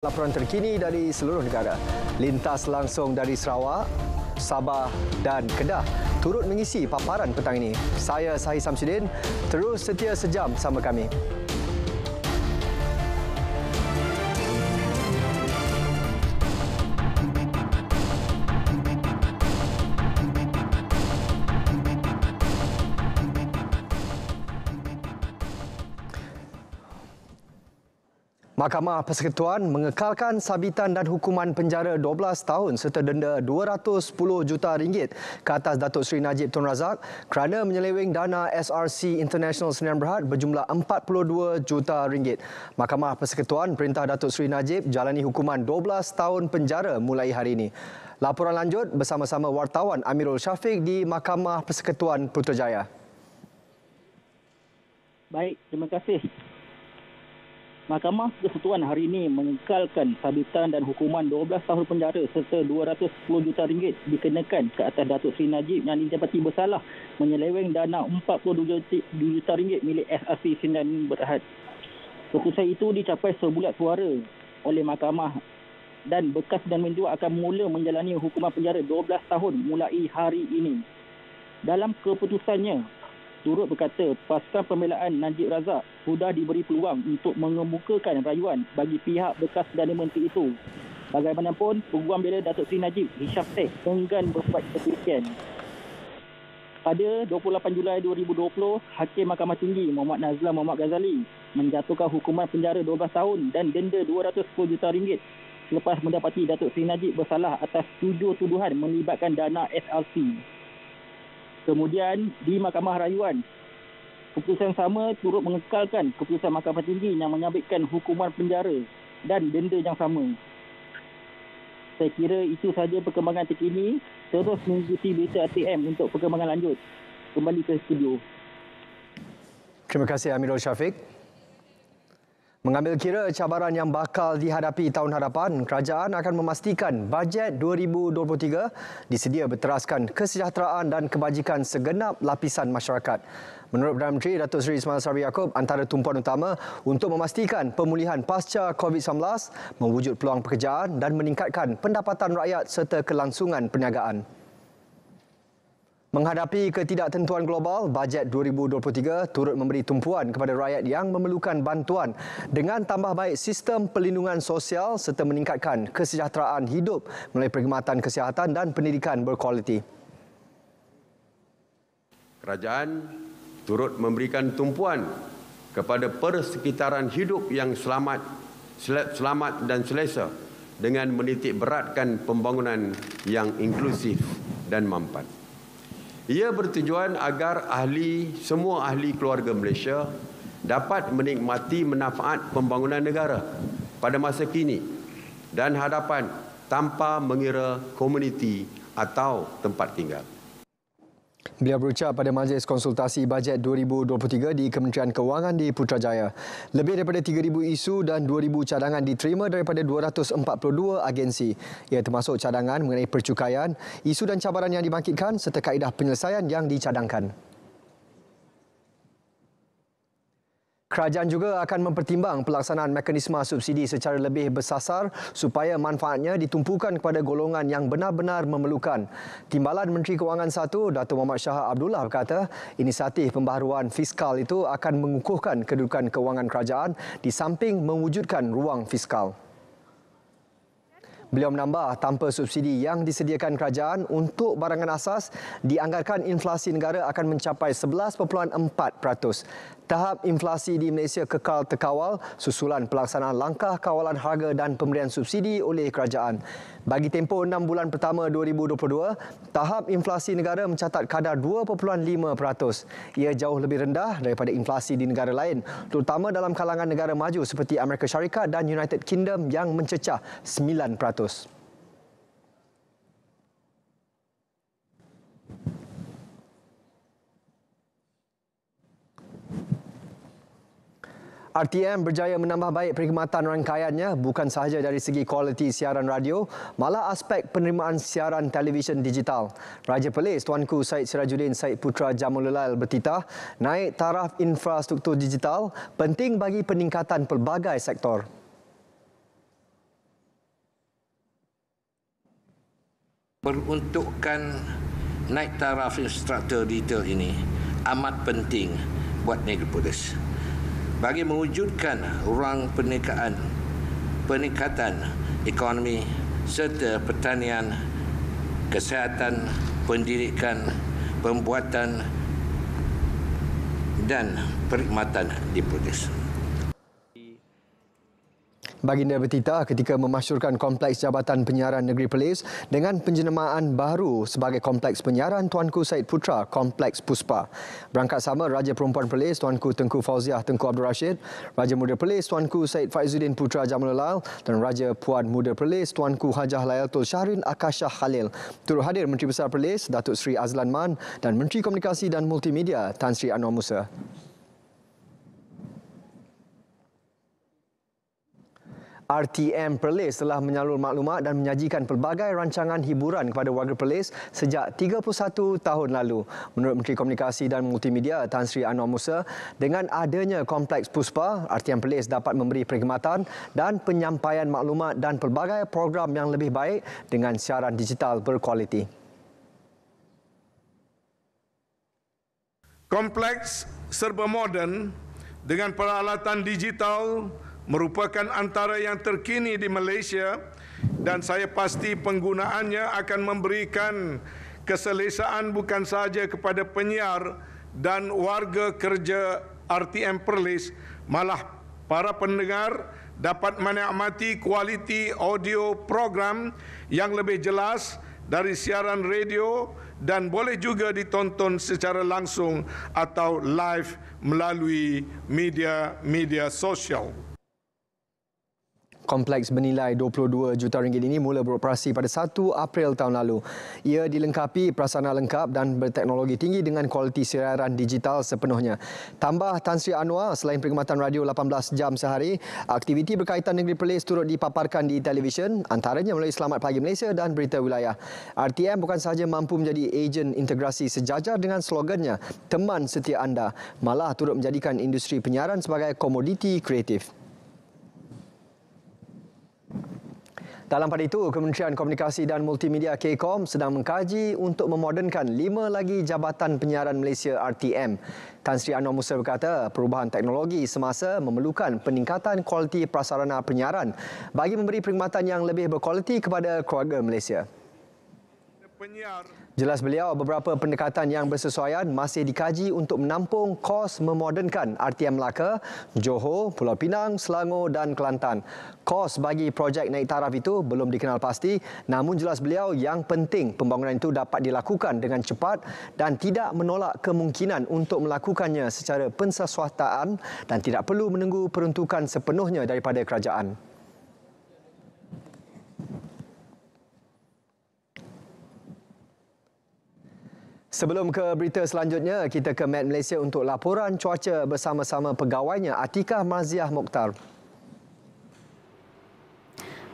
Laporan terkini dari seluruh negara. Lintas langsung dari Sarawak, Sabah dan Kedah turut mengisi paparan petang ini. Saya Sahih Samsudin, terus setia sejam bersama kami. Mahkamah Persekutuan mengekalkan sabitan dan hukuman penjara 12 tahun serta denda RM210 juta ke atas Datuk Seri Najib Tun Razak kerana menyeleweng dana SRC International Sdn Bhd berjumlah RM42 juta. Mahkamah Persekutuan perintah Datuk Seri Najib jalani hukuman 12 tahun penjara mulai hari ini. Laporan lanjut bersama-sama wartawan Amirul Syafiq di Mahkamah Persekutuan Putrajaya. Baik, terima kasih. Mahkamah Persekutuan hari ini mengekalkan sabitan dan hukuman 12 tahun penjara serta RM210 juta dikenakan ke atas Datuk Seri Najib yang didapati bersalah menyeleweng dana RM42 juta milik SRC Sdn Bhd. Keputusan itu dicapai sebulat suara oleh mahkamah dan bekas dan mendua akan mula menjalani hukuman penjara 12 tahun mulai hari ini. Dalam keputusannya, turut berkata pasukan pembelaan Najib Razak sudah diberi peluang untuk mengemukakan rayuan bagi pihak bekas Perdana Menteri itu. Bagaimanapun, peguam bela Datuk Seri Najib, Hisham Sheikh, enggan berbuat seperti Pada 28 Julai 2020, Hakim Mahkamah Tinggi Muhammad Nazlan Muhammad Ghazali menjatuhkan hukuman penjara 12 tahun dan denda RM210 juta selepas mendapati Datuk Seri Najib bersalah atas 7 tuduhan melibatkan dana SRC. Kemudian di Mahkamah Rayuan, keputusan sama turut mengekalkan keputusan Mahkamah Tinggi yang menyabitkan hukuman penjara dan denda yang sama. Saya kira itu sahaja perkembangan terkini. Terus mengikuti berita ATM untuk perkembangan lanjut. Kembali ke studio. Terima kasih Amirul Syafiq. Mengambil kira cabaran yang bakal dihadapi tahun hadapan, kerajaan akan memastikan bajet 2023 disedia berteraskan kesejahteraan dan kebajikan segenap lapisan masyarakat. Menurut Perdana Menteri Datuk Seri Ismail Sabri Yaakob, antara tumpuan utama untuk memastikan pemulihan pasca COVID-19, mewujud peluang pekerjaan dan meningkatkan pendapatan rakyat serta kelangsungan perniagaan. Menghadapi ketidaktentuan global, bajet 2023 turut memberi tumpuan kepada rakyat yang memerlukan bantuan dengan tambah baik sistem perlindungan sosial serta meningkatkan kesejahteraan hidup melalui perkhidmatan kesihatan dan pendidikan berkualiti. Kerajaan turut memberikan tumpuan kepada persekitaran hidup yang selamat dan selesa dengan menitik beratkan pembangunan yang inklusif dan mampan. Ia bertujuan agar semua ahli keluarga Malaysia dapat menikmati manfaat pembangunan negara pada masa kini dan hadapan tanpa mengira komuniti atau tempat tinggal. Beliau berucap pada Majlis Konsultasi Bajet 2023 di Kementerian Kewangan di Putrajaya. Lebih daripada 3,000 isu dan 2,000 cadangan diterima daripada 242 agensi. Ia termasuk cadangan mengenai percukaian, isu dan cabaran yang dibangkitkan serta kaedah penyelesaian yang dicadangkan. Kerajaan juga akan mempertimbang pelaksanaan mekanisme subsidi secara lebih bersasar supaya manfaatnya ditumpukan kepada golongan yang benar-benar memerlukan. Timbalan Menteri Kewangan 1, Datuk Muhammad Shah Abdullah berkata, inisiatif pembaharuan fiskal itu akan mengukuhkan kedudukan kewangan kerajaan di samping mewujudkan ruang fiskal. Beliau menambah, tanpa subsidi yang disediakan kerajaan untuk barangan asas, dianggarkan inflasi negara akan mencapai 11.4%. Tahap inflasi di Malaysia kekal terkawal susulan pelaksanaan langkah kawalan harga dan pemberian subsidi oleh kerajaan. Bagi tempoh 6 bulan pertama 2022, tahap inflasi negara mencatat kadar 2.5%. Ia jauh lebih rendah daripada inflasi di negara lain, terutama dalam kalangan negara maju seperti Amerika Syarikat dan United Kingdom yang mencecah 9%. RTM berjaya menambah baik perkhidmatan rangkaiannya bukan sahaja dari segi kualiti siaran radio, malah aspek penerimaan siaran televisyen digital. Raja Perlis Tuanku Syed Sirajuddin Syed Putra Jamululal bertitah, naik taraf infrastruktur digital penting bagi peningkatan pelbagai sektor. Peruntukan naik taraf infrastruktur digital ini amat penting buat negeri Perlis bagi mewujudkan ruang peningkatan ekonomi serta pertanian, kesihatan, pendidikan, pembuatan dan perkhidmatan di Perlis. Baginda bertitah ketika memasyurkan Kompleks Jabatan Penyiaran Negeri Perlis dengan penjenamaan baru sebagai Kompleks Penyiaran Tuanku Syed Putra Kompleks Puspa. Berangkat sama Raja Perempuan Perlis Tuanku Tengku Fauziah Tengku Abdul Rashid, Raja Muda Perlis Tuanku Syed Faizuddin Putra Jamilul Lal dan Raja Puan Muda Perlis Tuanku Hajah Layatul Syahrin Akashah Khalil. Turut hadir Menteri Besar Perlis Datuk Seri Azlan Man dan Menteri Komunikasi dan Multimedia Tan Sri Anwar Musa. RTM Perlis telah menyalur maklumat dan menyajikan pelbagai rancangan hiburan kepada warga Perlis sejak 31 tahun lalu. Menurut Menteri Komunikasi dan Multimedia Tan Sri Anwar Musa, dengan adanya Kompleks Puspa, RTM Perlis dapat memberi perkhidmatan dan penyampaian maklumat dan pelbagai program yang lebih baik dengan siaran digital berkualiti. Kompleks serba moden dengan peralatan digital merupakan antara yang terkini di Malaysia dan saya pasti penggunaannya akan memberikan keselesaan bukan sahaja kepada penyiar dan warga kerja RTM Perlis, malah para pendengar dapat menikmati kualiti audio program yang lebih jelas dari siaran radio dan boleh juga ditonton secara langsung atau live melalui media sosial. Kompleks bernilai RM22 juta ini mula beroperasi pada 1 April tahun lalu. Ia dilengkapi prasarana lengkap dan berteknologi tinggi dengan kualiti siaran digital sepenuhnya. Tambah Tan Sri Anwar, selain perkhidmatan radio 18 jam sehari, aktiviti berkaitan negeri Perlis turut dipaparkan di televisyen, antaranya melalui Selamat Pagi Malaysia dan Berita Wilayah. RTM bukan sahaja mampu menjadi ejen integrasi sejajar dengan slogannya, teman setia anda, malah turut menjadikan industri penyiaran sebagai komoditi kreatif. Dalam pada itu, Kementerian Komunikasi dan Multimedia KCOM sedang mengkaji untuk memodernkan 5 lagi Jabatan Penyiaran Malaysia RTM. Tan Sri Anwar Musa berkata, perubahan teknologi semasa memerlukan peningkatan kualiti prasarana penyiaran bagi memberi perkhidmatan yang lebih berkualiti kepada keluarga Malaysia. Jelas beliau, beberapa pendekatan yang bersesuaian masih dikaji untuk menampung kos memodernkan RTM Melaka, Johor, Pulau Pinang, Selangor dan Kelantan. Kos bagi projek naik taraf itu belum dikenal pasti, namun jelas beliau yang penting pembangunan itu dapat dilakukan dengan cepat dan tidak menolak kemungkinan untuk melakukannya secara penswastaan dan tidak perlu menunggu peruntukan sepenuhnya daripada kerajaan. Sebelum ke berita selanjutnya, kita ke Met Malaysia untuk laporan cuaca bersama-sama pegawainya Atikah Marziah Mokhtar.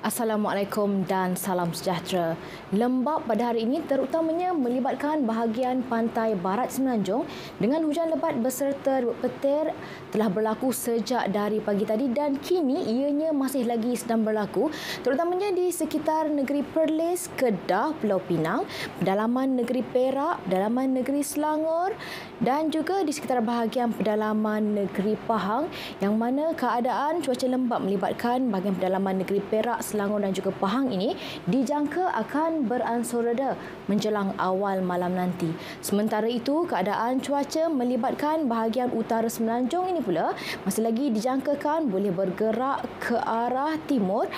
Assalamualaikum dan salam sejahtera. Lembap pada hari ini terutamanya melibatkan bahagian pantai barat Semenanjung dengan hujan lebat beserta petir telah berlaku sejak dari pagi tadi dan kini ianya masih lagi sedang berlaku terutamanya di sekitar negeri Perlis, Kedah, Pulau Pinang, pedalaman negeri Perak, pedalaman negeri Selangor dan juga di sekitar bahagian pedalaman negeri Pahang yang mana keadaan cuaca lembap melibatkan bahagian pedalaman negeri Perak, Selangor dan juga Pahang ini dijangka akan beransur reda menjelang awal malam nanti. Sementara itu, keadaan cuaca melibatkan bahagian utara Semenanjung ini pula masih lagi dijangkakan boleh bergerak ke arah timur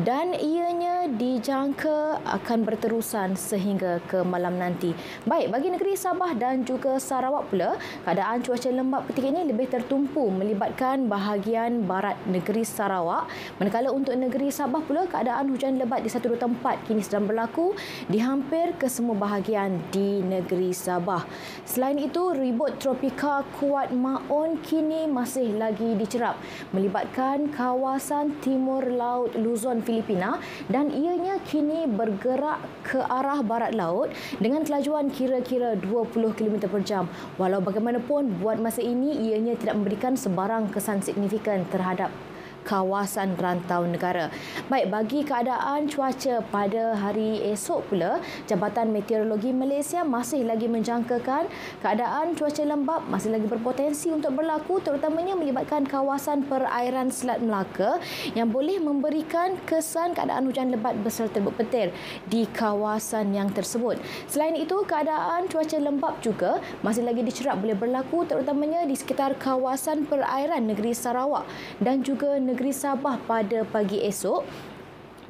dan ianya dijangka akan berterusan sehingga ke malam nanti. Baik, bagi negeri Sabah dan juga Sarawak pula, keadaan cuaca lembap ketika ini lebih tertumpu melibatkan bahagian barat negeri Sarawak. Manakala untuk negeri Sabah pula, keadaan hujan lebat di satu dua tempat kini sedang berlaku di hampir ke semua bahagian di negeri Sabah. Selain itu, ribut tropika kuat Maun kini masih lagi dicerap melibatkan kawasan timur laut Luzon, Filipina dan ianya kini bergerak ke arah barat laut dengan kelajuan kira-kira 20 km per jam. Walau bagaimanapun, buat masa ini ianya tidak memberikan sebarang kesan signifikan terhadap kawasan rantau negara. Baik, bagi keadaan cuaca pada hari esok pula, Jabatan Meteorologi Malaysia masih lagi menjangkakan keadaan cuaca lembap masih lagi berpotensi untuk berlaku, terutamanya melibatkan kawasan perairan Selat Melaka yang boleh memberikan kesan keadaan hujan lebat beserta berpetir di kawasan yang tersebut. Selain itu, keadaan cuaca lembap juga masih lagi dicerap boleh berlaku terutamanya di sekitar kawasan perairan negeri Sarawak dan juga negeri Sabah pada pagi esok.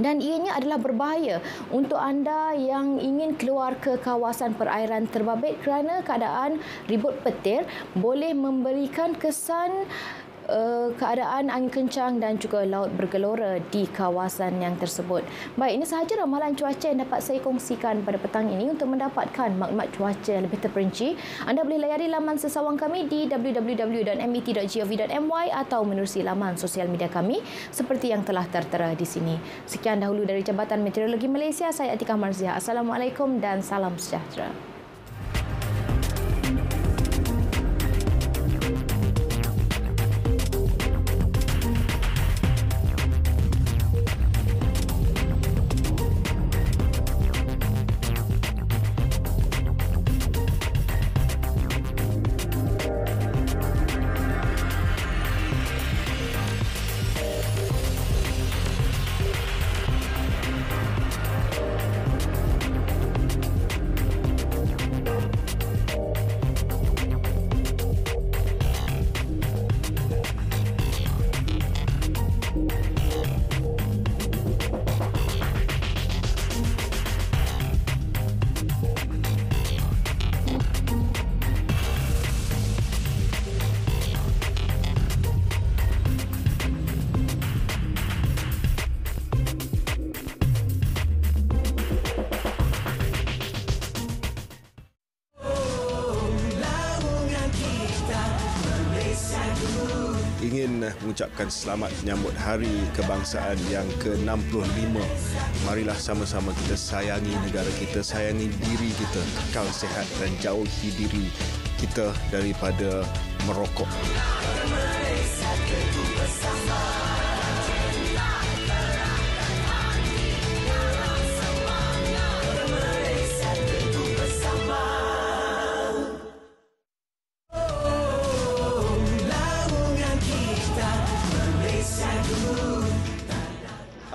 Dan ianya adalah berbahaya untuk anda yang ingin keluar ke kawasan perairan terbabit kerana keadaan ribut petir boleh memberikan kesan keadaan angin kencang dan juga laut bergelora di kawasan yang tersebut. Baik, ini sahaja ramalan cuaca yang dapat saya kongsikan pada petang ini. Untuk mendapatkan maklumat cuaca yang lebih terperinci, anda boleh layari laman sesawang kami di www.met.gov.my atau menerusi laman sosial media kami seperti yang telah tertera di sini. Sekian dahulu dari Jabatan Meteorologi Malaysia. Saya Atikah Marziah. Assalamualaikum dan salam sejahtera. Ingin mengucapkan selamat menyambut Hari Kebangsaan yang ke-65. Marilah sama-sama kita sayangi negara kita, sayangi diri kita, kekal sihat dan jauhi diri kita daripada merokok.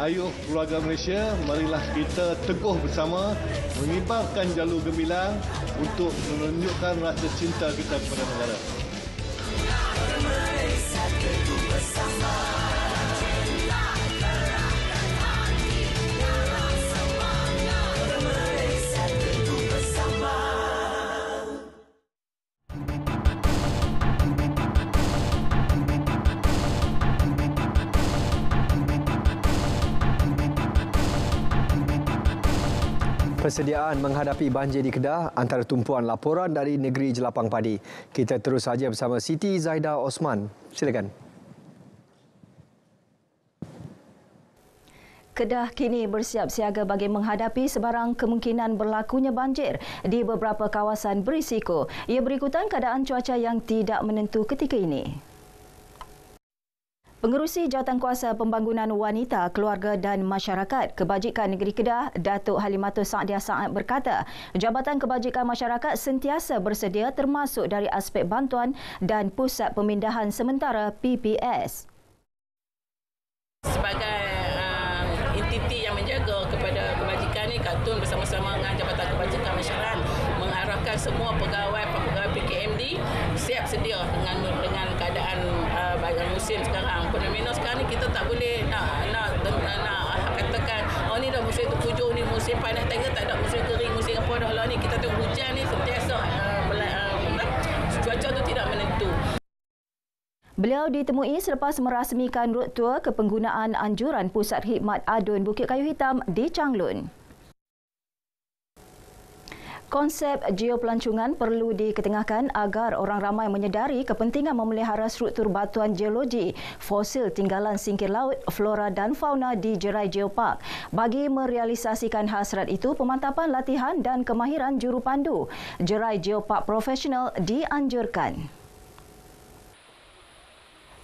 Ayuh keluarga Malaysia, marilah kita teguh bersama mengibarkan jalur gemilang untuk menunjukkan rasa cinta kita kepada negara. Persediaan menghadapi banjir di Kedah antara tumpuan laporan dari negeri Jelapang Padi. Kita terus saja bersama Siti Zaidah Osman. Silakan. Kedah kini bersiap siaga bagi menghadapi sebarang kemungkinan berlakunya banjir di beberapa kawasan berisiko. Ia berikutan keadaan cuaca yang tidak menentu ketika ini. Pengerusi Jawatankuasa Pembangunan Wanita, Keluarga dan Masyarakat Kebajikan Negeri Kedah, Datuk Halimatul Saadiah Saad berkata, Jabatan Kebajikan Masyarakat sentiasa bersedia termasuk dari aspek bantuan dan pusat pemindahan sementara PPS. Sebagai entiti yang menjaga kepada kebajikan ini, Katun bersama-sama dengan Jabatan Kebajikan Masyarakat mengarahkan semua pegawai PKMD siap sedia dengan keadaan musim sekarang. Fenomena sekarang ni kita tak boleh nak katakan oh ni dah musim hujung ni musim panas, tak ada musim kering, musim apa dah lah ni. Kita tengok hujan ni sentiasa cuaca tu tidak menentu. Beliau ditemui selepas merasmikan road tour kepenggunaan anjuran Pusat Khidmat Adun Bukit Kayu Hitam di Changlun. Konsep geopelancongan perlu diketengahkan agar orang ramai menyedari kepentingan memelihara struktur batuan geologi, fosil tinggalan singkir laut, flora dan fauna di Jerai Geopark. Bagi merealisasikan hasrat itu, pemantapan latihan dan kemahiran jurupandu Jerai Geopark profesional dianjurkan.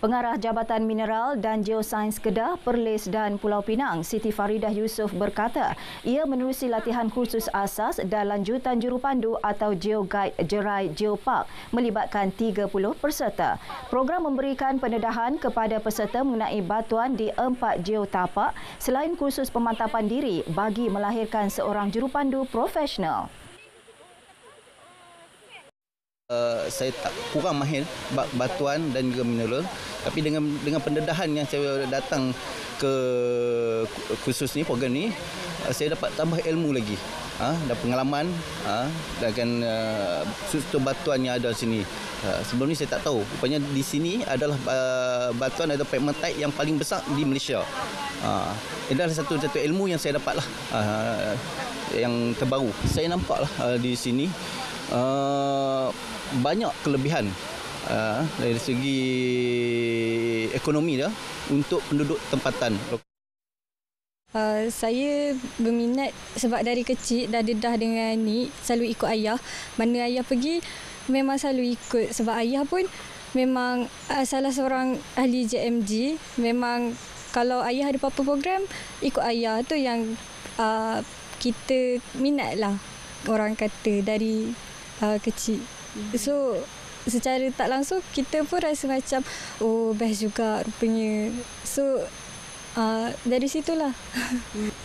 Pengarah Jabatan Mineral dan Geosains Kedah, Perlis dan Pulau Pinang, Siti Faridah Yusof berkata, ia menerusi latihan khusus asas dan lanjutan jurupandu atau GeoGuide Jerai Geopark melibatkan 30 peserta. Program memberikan pendedahan kepada peserta mengenai batuan di 4 geotapak selain kursus pemantapan diri bagi melahirkan seorang jurupandu profesional. Saya tak kurang mahir batuan dan juga mineral, tapi dengan pendedahan yang saya datang ke kursus ni, program ni, saya dapat tambah ilmu lagi dan pengalaman dengan struktur batuan yang ada di sini. Sebelum ni saya tak tahu, rupanya di sini adalah batuan atau pegmatite yang paling besar di Malaysia. Ini adalah satu ilmu yang saya dapatlah, yang terbaru. Saya nampaklah di sini banyak kelebihan dari segi ekonomi dah untuk penduduk tempatan. Saya berminat sebab dari kecil dah dedah dengan ni, selalu ikut ayah. Mana ayah pergi memang selalu ikut sebab ayah pun memang salah seorang ahli JMG. Memang kalau ayah ada apa-apa program, ikut ayah. Tu yang kita minat lah, orang kata, dari kecil. So secara tak langsung kita pun rasa macam best juga rupanya. So dari situlah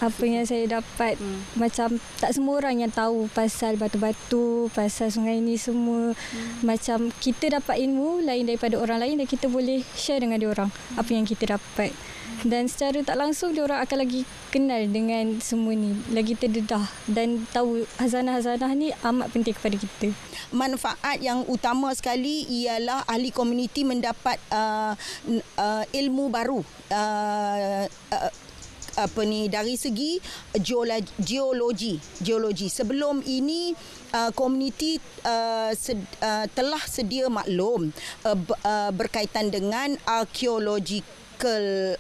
apa yang saya dapat. Macam tak semua orang yang tahu pasal batu-batu, pasal sungai ni semua. Macam kita dapat ilmu lain daripada orang lain dan kita boleh share dengan diorang apa yang kita dapat. Dan secara tak langsung diorang akan lagi kenal dengan semua ni, lagi terdedah dan tahu hazanah-hazanah ni amat penting kepada kita. Manfaat yang utama sekali ialah ahli komuniti mendapat ilmu baru dari segi geologi. Sebelum ini komuniti telah sedia maklum berkaitan dengan arkeologi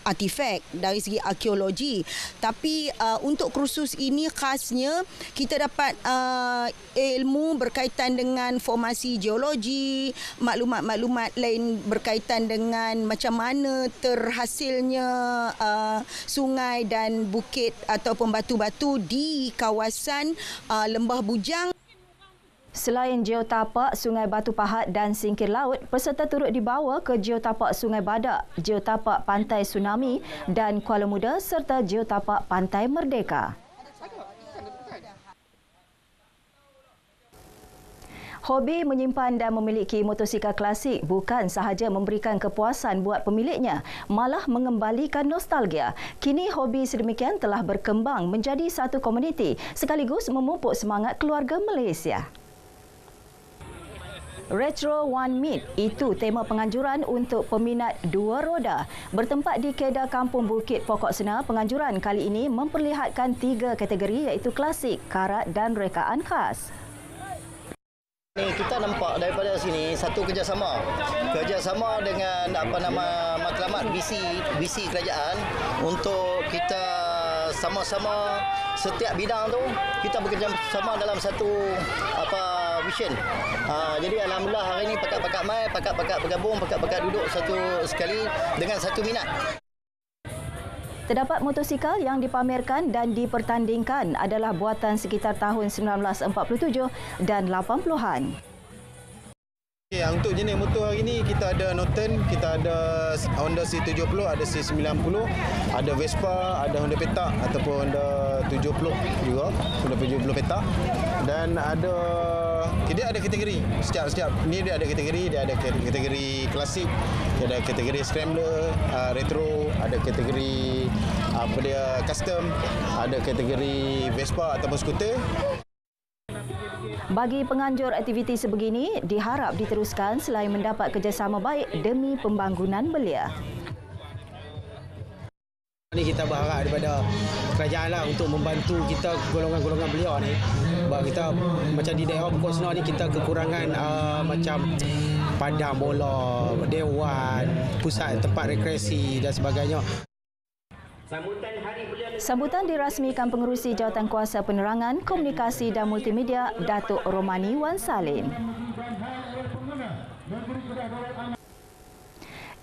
artifak dari segi arkeologi, tapi untuk kursus ini khasnya kita dapat ilmu berkaitan dengan formasi geologi, maklumat-maklumat lain berkaitan dengan macam mana terhasilnya sungai dan bukit ataupun batu-batu di kawasan Lembah Bujang. Selain geotapak Sungai Batu Pahat dan Singkir Laut, peserta turut dibawa ke geotapak Sungai Badak, geotapak Pantai Tsunami dan Kuala Muda serta geotapak Pantai Merdeka. Hobi menyimpan dan memiliki motosikal klasik bukan sahaja memberikan kepuasan buat pemiliknya, malah mengembalikan nostalgia. Kini hobi sedemikian telah berkembang menjadi satu komuniti sekaligus memupuk semangat keluarga Malaysia. Retro One Meet, itu tema penganjuran untuk peminat dua roda. Bertempat di Kedah Kampung Bukit Pokok Sena, penganjuran kali ini memperlihatkan 3 kategori iaitu klasik, karat dan rekaan khas. Kita nampak daripada sini satu kerjasama dengan matlamat BC kerajaan untuk kita sama-sama setiap bidang tu kita bekerjasama dalam satu vision. Jadi alhamdulillah hari ini pakat-pakat mai, pakat-pakat bergabung, pakat-pakat duduk satu sekali dengan satu minat. Terdapat motosikal yang dipamerkan dan dipertandingkan adalah buatan sekitar tahun 1947 dan 80-an. Untuk jenis motor hari ini kita ada Norton, kita ada Honda C70, ada C90, ada Vespa, ada Honda Petak ataupun Honda 70 juga, Honda 70 Petak, dan dia ada kategori. Setiap ni dia ada kategori klasik, dia ada kategori scrambler, retro, ada kategori custom, ada kategori Vespa ataupun skuter. Bagi penganjur aktiviti sebegini diharap diteruskan selain mendapat kerjasama baik demi pembangunan belia. Ini kita berharap daripada kerajaan lah untuk membantu kita golongan-golongan belia ni. Sebab kita macam di daerah Pokok Sena ni kita kekurangan macam padang bola, dewan, pusat tempat rekreasi dan sebagainya. Sambutan dirasmikan Pengerusi Jawatankuasa Penerangan, Komunikasi dan Multimedia, Datuk Romani Wan Salin.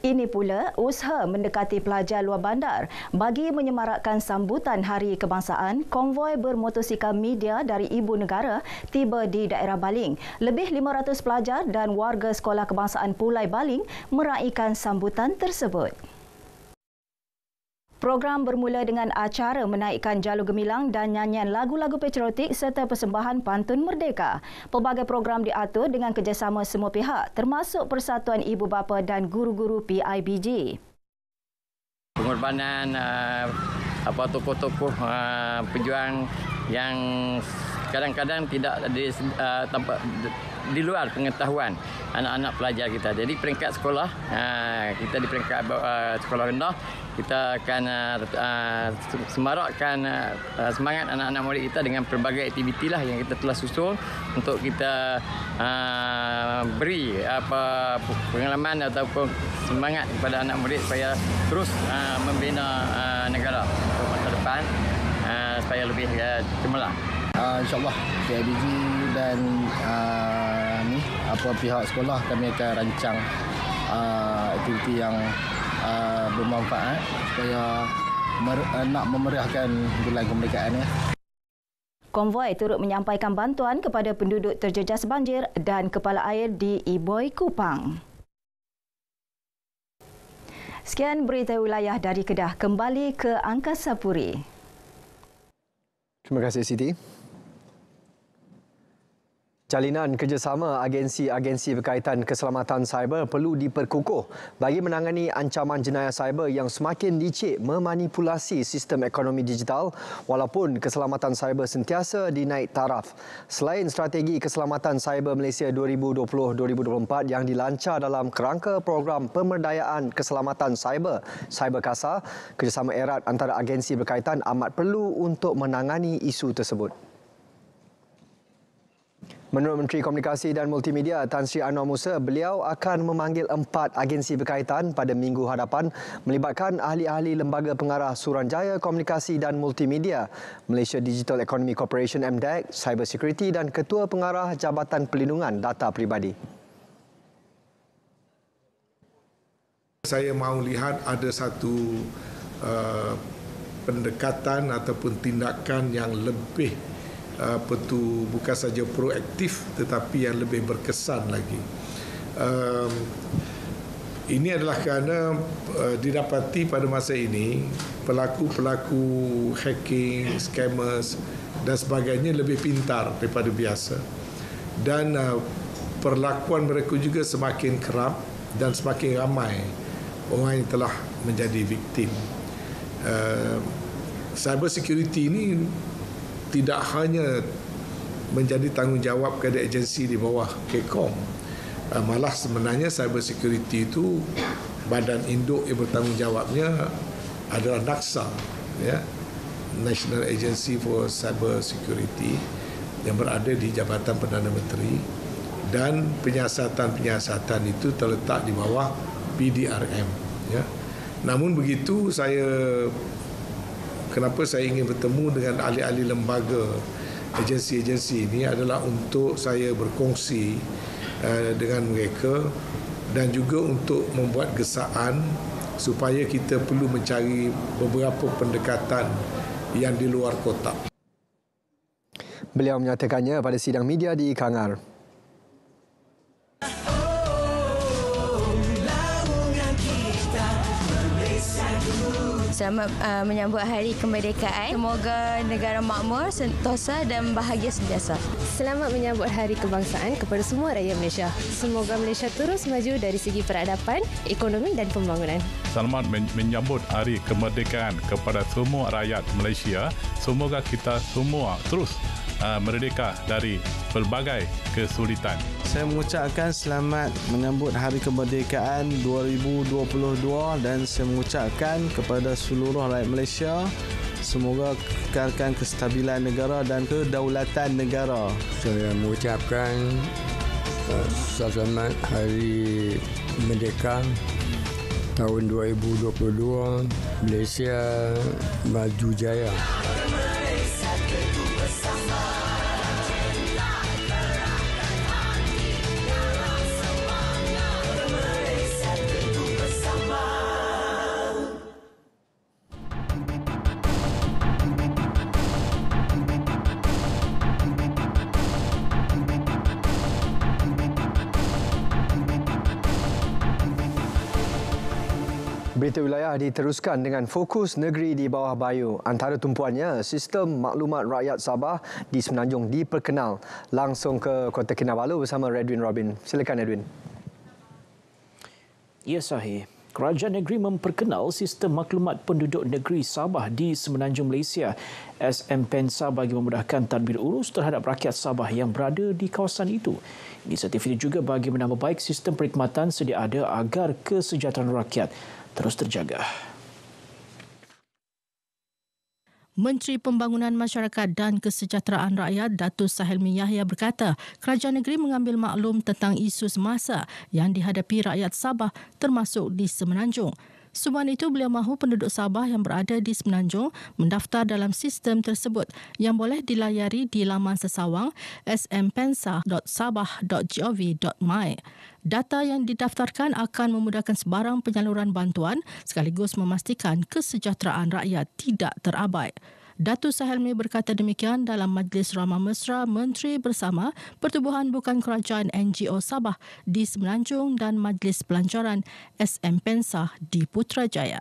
Ini pula usaha mendekati pelajar luar bandar. Bagi menyemarakkan sambutan Hari Kebangsaan, konvoi bermotosikal media dari ibu negara tiba di daerah Baling. Lebih 500 pelajar dan warga Sekolah Kebangsaan Pulai Baling meraikan sambutan tersebut. Program bermula dengan acara menaikkan jalur gemilang dan nyanyian lagu-lagu patriotik serta persembahan pantun merdeka. Pelbagai program diatur dengan kerjasama semua pihak termasuk Persatuan Ibu Bapa dan Guru-Guru PIBG. Pengorbanan tokoh-tokoh pejuang yang kadang-kadang tidak tampak di luar pengetahuan anak-anak pelajar kita. Jadi peringkat sekolah, kita di peringkat sekolah rendah, kita akan semarakkan semangat anak-anak murid kita dengan pelbagai aktiviti lah yang kita telah susun untuk kita beri pengalaman ataupun semangat kepada anak murid supaya terus membina negara untuk masa depan supaya lebih cemerlang. InsyaAllah PIBG dan pihak sekolah kami akan rancang aktiviti yang bermanfaat supaya nak memeriahkan bulan kemerdekaan. Konvoi turut menyampaikan bantuan kepada penduduk terjejas banjir dan kepala air di Iboi, Kupang. Sekian berita wilayah dari Kedah. Kembali ke Angkasa Puri. Terima kasih Siti. Jalinan kerjasama agensi-agensi berkaitan keselamatan cyber perlu diperkukuh bagi menangani ancaman jenayah cyber yang semakin licik memanipulasi sistem ekonomi digital walaupun keselamatan cyber sentiasa dinaik taraf. Selain strategi keselamatan cyber Malaysia 2020-2024 yang dilancar dalam kerangka program pemberdayaan keselamatan cyber, Cyberkasa, kerjasama erat antara agensi berkaitan amat perlu untuk menangani isu tersebut. Menurut Menteri Komunikasi dan Multimedia Tan Sri Anwar Musa, beliau akan memanggil 4 agensi berkaitan pada minggu hadapan melibatkan ahli-ahli Lembaga Pengarah Suruhanjaya Komunikasi dan Multimedia, Malaysia Digital Economy Corporation MDEC, Cyber Security dan Ketua Pengarah Jabatan Perlindungan Data Peribadi. Saya mahu lihat ada satu pendekatan ataupun tindakan yang lebih bukan saja proaktif tetapi yang lebih berkesan lagi. Ini adalah kerana didapati pada masa ini pelaku-pelaku hacking, scammers dan sebagainya lebih pintar daripada biasa. Dan perlakuan mereka juga semakin kerap dan semakin ramai orang yang telah menjadi viktim. Cyber security ini tidak hanya menjadi tanggungjawab kepada agensi di bawah KCOM. Malah sebenarnya cyber security itu badan induk yang bertanggungjawabnya adalah NACSA, ya, National Agency for Cyber Security yang berada di Jabatan Perdana Menteri, dan penyiasatan itu terletak di bawah PDRM, ya. Namun begitu, kenapa saya ingin bertemu dengan ahli-ahli lembaga agensi-agensi ini adalah untuk saya berkongsi dengan mereka dan juga untuk membuat gesaan supaya kita perlu mencari beberapa pendekatan yang di luar kotak. Beliau menyatakannya pada sidang media di Kangar. Selamat menyambut Hari Kemerdekaan. Semoga negara makmur, sentosa dan bahagia sentiasa. Selamat menyambut Hari Kebangsaan kepada semua rakyat Malaysia. Semoga Malaysia terus maju dari segi peradaban, ekonomi dan pembangunan. Selamat menyambut Hari Kemerdekaan kepada semua rakyat Malaysia. Semoga kita semua terus merdeka dari pelbagai kesulitan. Saya mengucapkan selamat menyambut Hari Kemerdekaan 2022 dan saya mengucapkan kepada seluruh rakyat Malaysia, semoga kekalkan kestabilan negara dan kedaulatan negara. Saya mengucapkan selamat Hari Merdeka tahun 2022, Malaysia maju jaya. Berita wilayah diteruskan dengan fokus negeri di bawah bayu. Antara tumpuannya, sistem maklumat rakyat Sabah di Semenanjung diperkenal. Langsung ke Kota Kinabalu bersama Redwin Robin. Silakan Edwin. Ya, sahih. Kerajaan negeri memperkenal sistem maklumat penduduk negeri Sabah di Semenanjung Malaysia, SM Pensa, bagi memudahkan tadbir urus terhadap rakyat Sabah yang berada di kawasan itu. Inisiatif ini juga bagi menambah baik sistem perkhidmatan sedia ada agar kesejahteraan rakyat terus terjaga. Menteri Pembangunan Masyarakat dan Kesejahteraan Rakyat Datuk Sahelmi Yahya berkata, kerajaan negeri mengambil maklum tentang isu semasa yang dihadapi rakyat Sabah termasuk di Semenanjung. Sumbangan itu beliau mahu penduduk Sabah yang berada di Semenanjung mendaftar dalam sistem tersebut yang boleh dilayari di laman sesawang smpensa.sabah.gov.my. Data yang didaftarkan akan memudahkan sebarang penyaluran bantuan sekaligus memastikan kesejahteraan rakyat tidak terabai. Datuk Sahelmi berkata demikian dalam Majlis Ramah Mesra Menteri Bersama Pertubuhan Bukan Kerajaan NGO Sabah di Semenanjung dan Majlis Pelancaran SM Pensa di Putrajaya.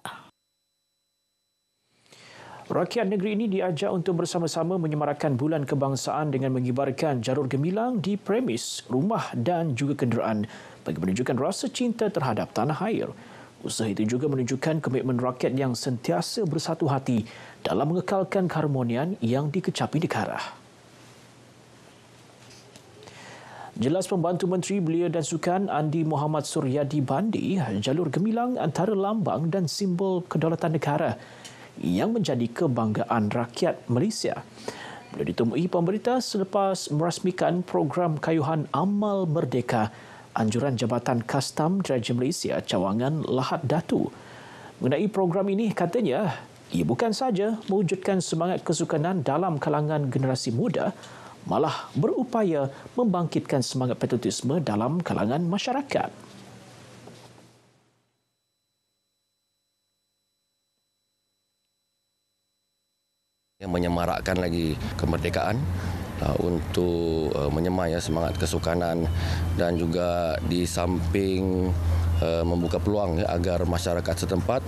Rakyat negeri ini diajak untuk bersama-sama menyemarakan Bulan Kebangsaan dengan mengibarkan jarur gemilang di premis, rumah dan juga kenderaan bagi menunjukkan rasa cinta terhadap tanah air. Usaha itu juga menunjukkan komitmen rakyat yang sentiasa bersatu hati dalam mengekalkan keharmonian yang dikecapi negara. Jelas Pembantu Menteri Belia dan Sukan Andi Muhammad Suryadi Bandi, jalur gemilang antara lambang dan simbol kedaulatan negara yang menjadi kebanggaan rakyat Malaysia. Beliau ditemui pemberita selepas merasmikan program kayuhan Amal Merdeka Anjuran Jabatan Kastam Diraja Malaysia Cawangan Lahad Datu. Mengenai program ini, katanya, ia bukan saja mewujudkan semangat kesukanan dalam kalangan generasi muda, malah berupaya membangkitkan semangat patriotisme dalam kalangan masyarakat. Yang menyemarakkan lagi kemerdekaan untuk menyemai semangat kesukanan dan juga di samping membuka peluang agar masyarakat setempat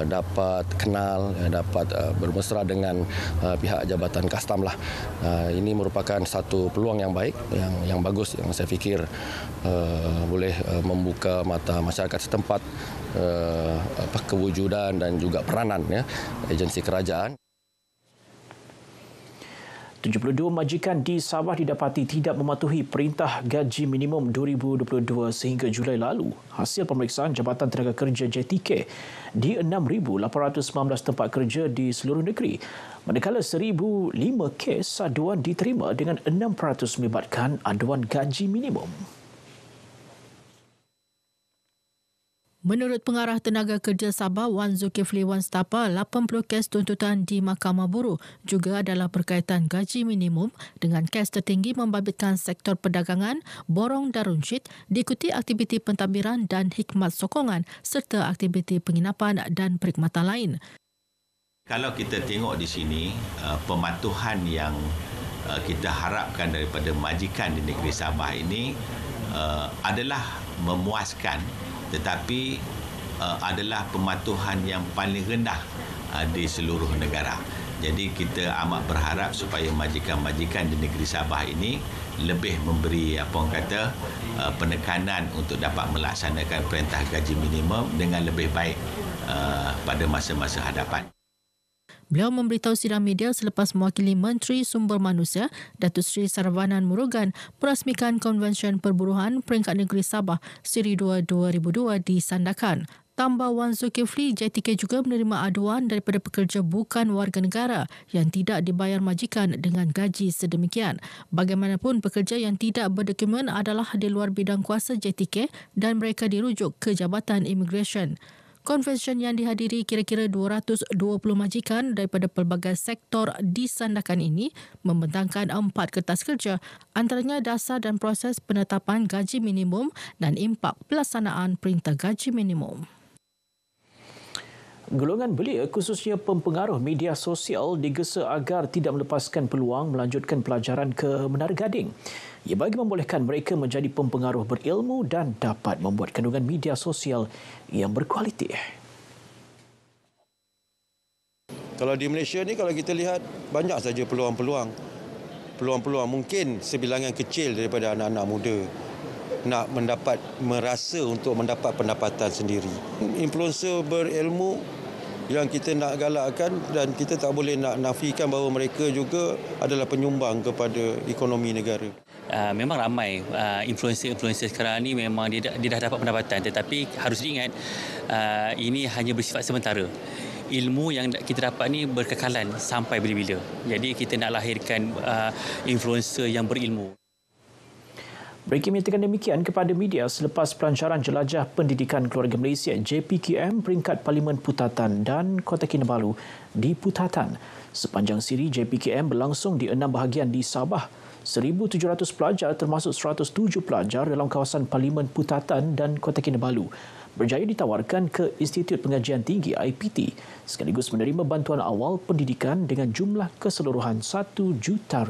dapat kenal, dapat bermesra dengan pihak Jabatan Kastam lah. Ini merupakan satu peluang yang baik, yang bagus, yang saya fikir boleh membuka mata masyarakat setempat kewujudan dan juga peranan agensi kerajaan. 72 majikan di Sabah didapati tidak mematuhi Perintah Gaji Minimum 2022 sehingga Julai lalu. Hasil pemeriksaan Jabatan Tenaga Kerja JTK di 6,819 tempat kerja di seluruh negeri. Manakala 1,005 kes aduan diterima dengan 6% melibatkan aduan gaji minimum. Menurut Pengarah Tenaga Kerja Sabah Wan Zulkifli Wan Setapa, 80 kes tuntutan di Mahkamah Buruh juga adalah berkaitan gaji minimum dengan kes tertinggi membabitkan sektor perdagangan, borong dan runcit, diikuti aktiviti pentadbiran dan khidmat sokongan serta aktiviti penginapan dan perkhidmatan lain. Kalau kita tengok di sini, pematuhan yang kita harapkan daripada majikan di negeri Sabah ini adalah memuaskan, tetapi adalah pematuhan yang paling rendah di seluruh negara. Jadi kita amat berharap supaya majikan-majikan di negeri Sabah ini lebih memberi penekanan untuk dapat melaksanakan perintah gaji minimum dengan lebih baik pada masa-masa hadapan. Beliau memberitahu sidang media selepas mewakili Menteri Sumber Manusia Datuk Seri Saravanan Murugan merasmikan Konvensyen Perburuhan Peringkat Negeri Sabah Seri 2 2002 di Sandakan. Tambah Wan Zulkifli, JTK juga menerima aduan daripada pekerja bukan warga negara yang tidak dibayar majikan dengan gaji sedemikian. Bagaimanapun, pekerja yang tidak berdokumen adalah di luar bidang kuasa JTK dan mereka dirujuk ke Jabatan Immigration. Konvensyen yang dihadiri kira-kira 220 majikan daripada pelbagai sektor di Sandakan ini membentangkan 4 kertas kerja, antaranya dasar dan proses penetapan gaji minimum dan impak pelaksanaan Perintah Gaji Minimum. Golongan belia khususnya pempengaruh media sosial digesa agar tidak melepaskan peluang melanjutkan pelajaran ke Menara Gading. Ia bagi membolehkan mereka menjadi pempengaruh berilmu dan dapat membuat kandungan media sosial yang berkualiti. Kalau di Malaysia ni kalau kita lihat banyak saja peluang-peluang. Peluang-peluang mungkin sebilangan kecil daripada anak-anak muda nak merasa untuk mendapat pendapatan sendiri. Influencer berilmu yang kita nak galakkan dan kita tak boleh nak nafikan bahawa mereka juga adalah penyumbang kepada ekonomi negara. Memang ramai influencer sekarang ni memang dia dah dapat pendapatan, tetapi harus diingat ini hanya bersifat sementara. Ilmu yang kita dapat ni berkekalan sampai bila-bila. Jadi kita nak lahirkan influencer yang berilmu. Breki menyatakan demikian kepada media selepas pelancaran Jelajah Pendidikan Keluarga Malaysia JPKM peringkat Parlimen Putatan dan Kota Kinabalu di Putatan. Sepanjang siri JPKM berlangsung di 6 bahagian di Sabah. 1,700 pelajar termasuk 107 pelajar dalam kawasan Parlimen Putatan dan Kota Kinabalu berjaya ditawarkan ke Institut Pengajian Tinggi IPT sekaligus menerima bantuan awal pendidikan dengan jumlah keseluruhan RM1 juta.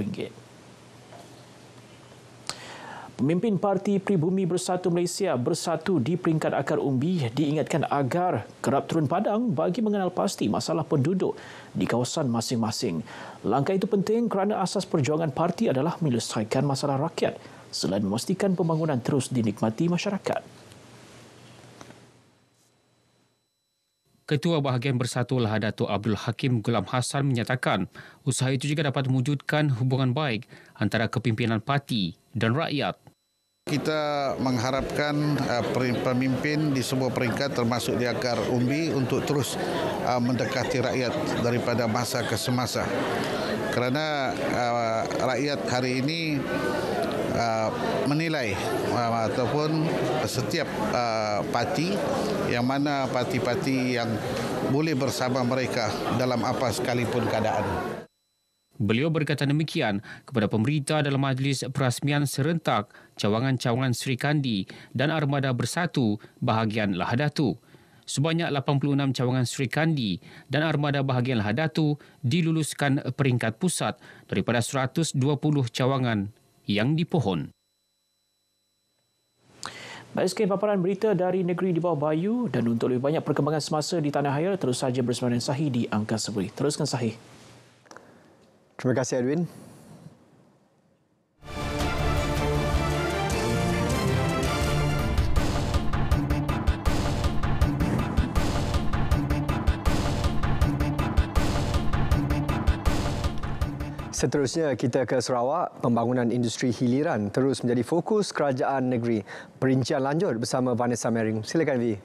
Pemimpin Parti Pribumi Bersatu Malaysia Bersatu di peringkat akar umbi diingatkan agar kerap turun padang bagi mengenal pasti masalah penduduk di kawasan masing-masing. Langkah itu penting kerana asas perjuangan parti adalah menyelesaikan masalah rakyat selain memastikan pembangunan terus dinikmati masyarakat. Ketua Bahagian Bersatu Lah Datuk Abdul Hakim Gulam Hassan menyatakan usaha itu juga dapat mewujudkan hubungan baik antara kepimpinan parti dan rakyat. Kita mengharapkan pemimpin di semua peringkat termasuk di akar umbi untuk terus mendekati rakyat daripada masa ke semasa. Kerana rakyat hari ini menilai ataupun setiap parti yang mana parti-parti yang boleh bersama mereka dalam apa sekalipun keadaan. Beliau berkata demikian kepada pemberita dalam majlis perasmian serentak cawangan-cawangan Sri Kandi dan Armada Bersatu bahagian Lahadatu. Sebanyak 86 cawangan Sri Kandi dan Armada bahagian Lahadatu diluluskan peringkat pusat daripada 120 cawangan yang dipohon. Baik, sekian paparan berita dari negeri di bawah Bayu, dan untuk lebih banyak perkembangan semasa di tanah air terus saja bersama dengan Sahih di Angkasa Beri. Teruskan Sahih. Terima kasih Edwin. Seterusnya kita ke Sarawak. Pembangunan industri hiliran terus menjadi fokus kerajaan negeri. Perincian lanjut bersama Vanessa Mering. Silakan Vi.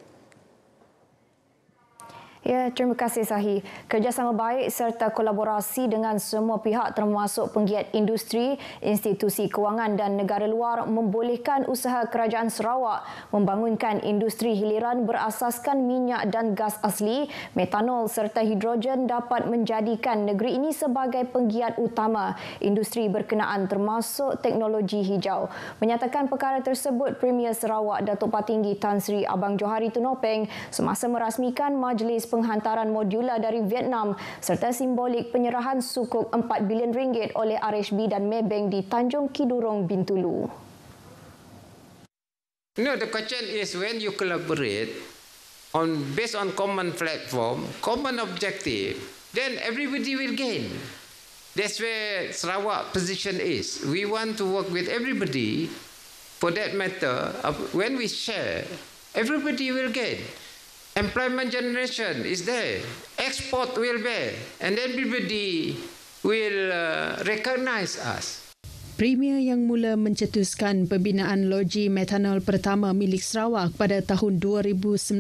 Ya, terima kasih Sahih. Kerjasama baik serta kolaborasi dengan semua pihak termasuk penggiat industri, institusi kewangan dan negara luar membolehkan usaha kerajaan Sarawak membangunkan industri hiliran berasaskan minyak dan gas asli, metanol serta hidrogen dapat menjadikan negeri ini sebagai penggiat utama industri berkenaan termasuk teknologi hijau. Menyatakan perkara tersebut Premier Sarawak Datuk Patinggi Tan Sri Abang Johari Tunopeng semasa merasmikan majlis penghantaran modula dari Vietnam serta simbolik penyerahan sukuk RM4 bilion oleh RHB dan Maybank di Tanjung Kidurong, Bintulu. No, the question is when you collaborate based on common platform, common objective, then everybody will gain. That's where Sarawak position is. We want to work with everybody. For that matter, when we share, everybody will gain. Employment generation is there. Export will be. And everybody will recognize us. Premier yang mula mencetuskan pembinaan loji metanol pertama milik Sarawak pada tahun 2019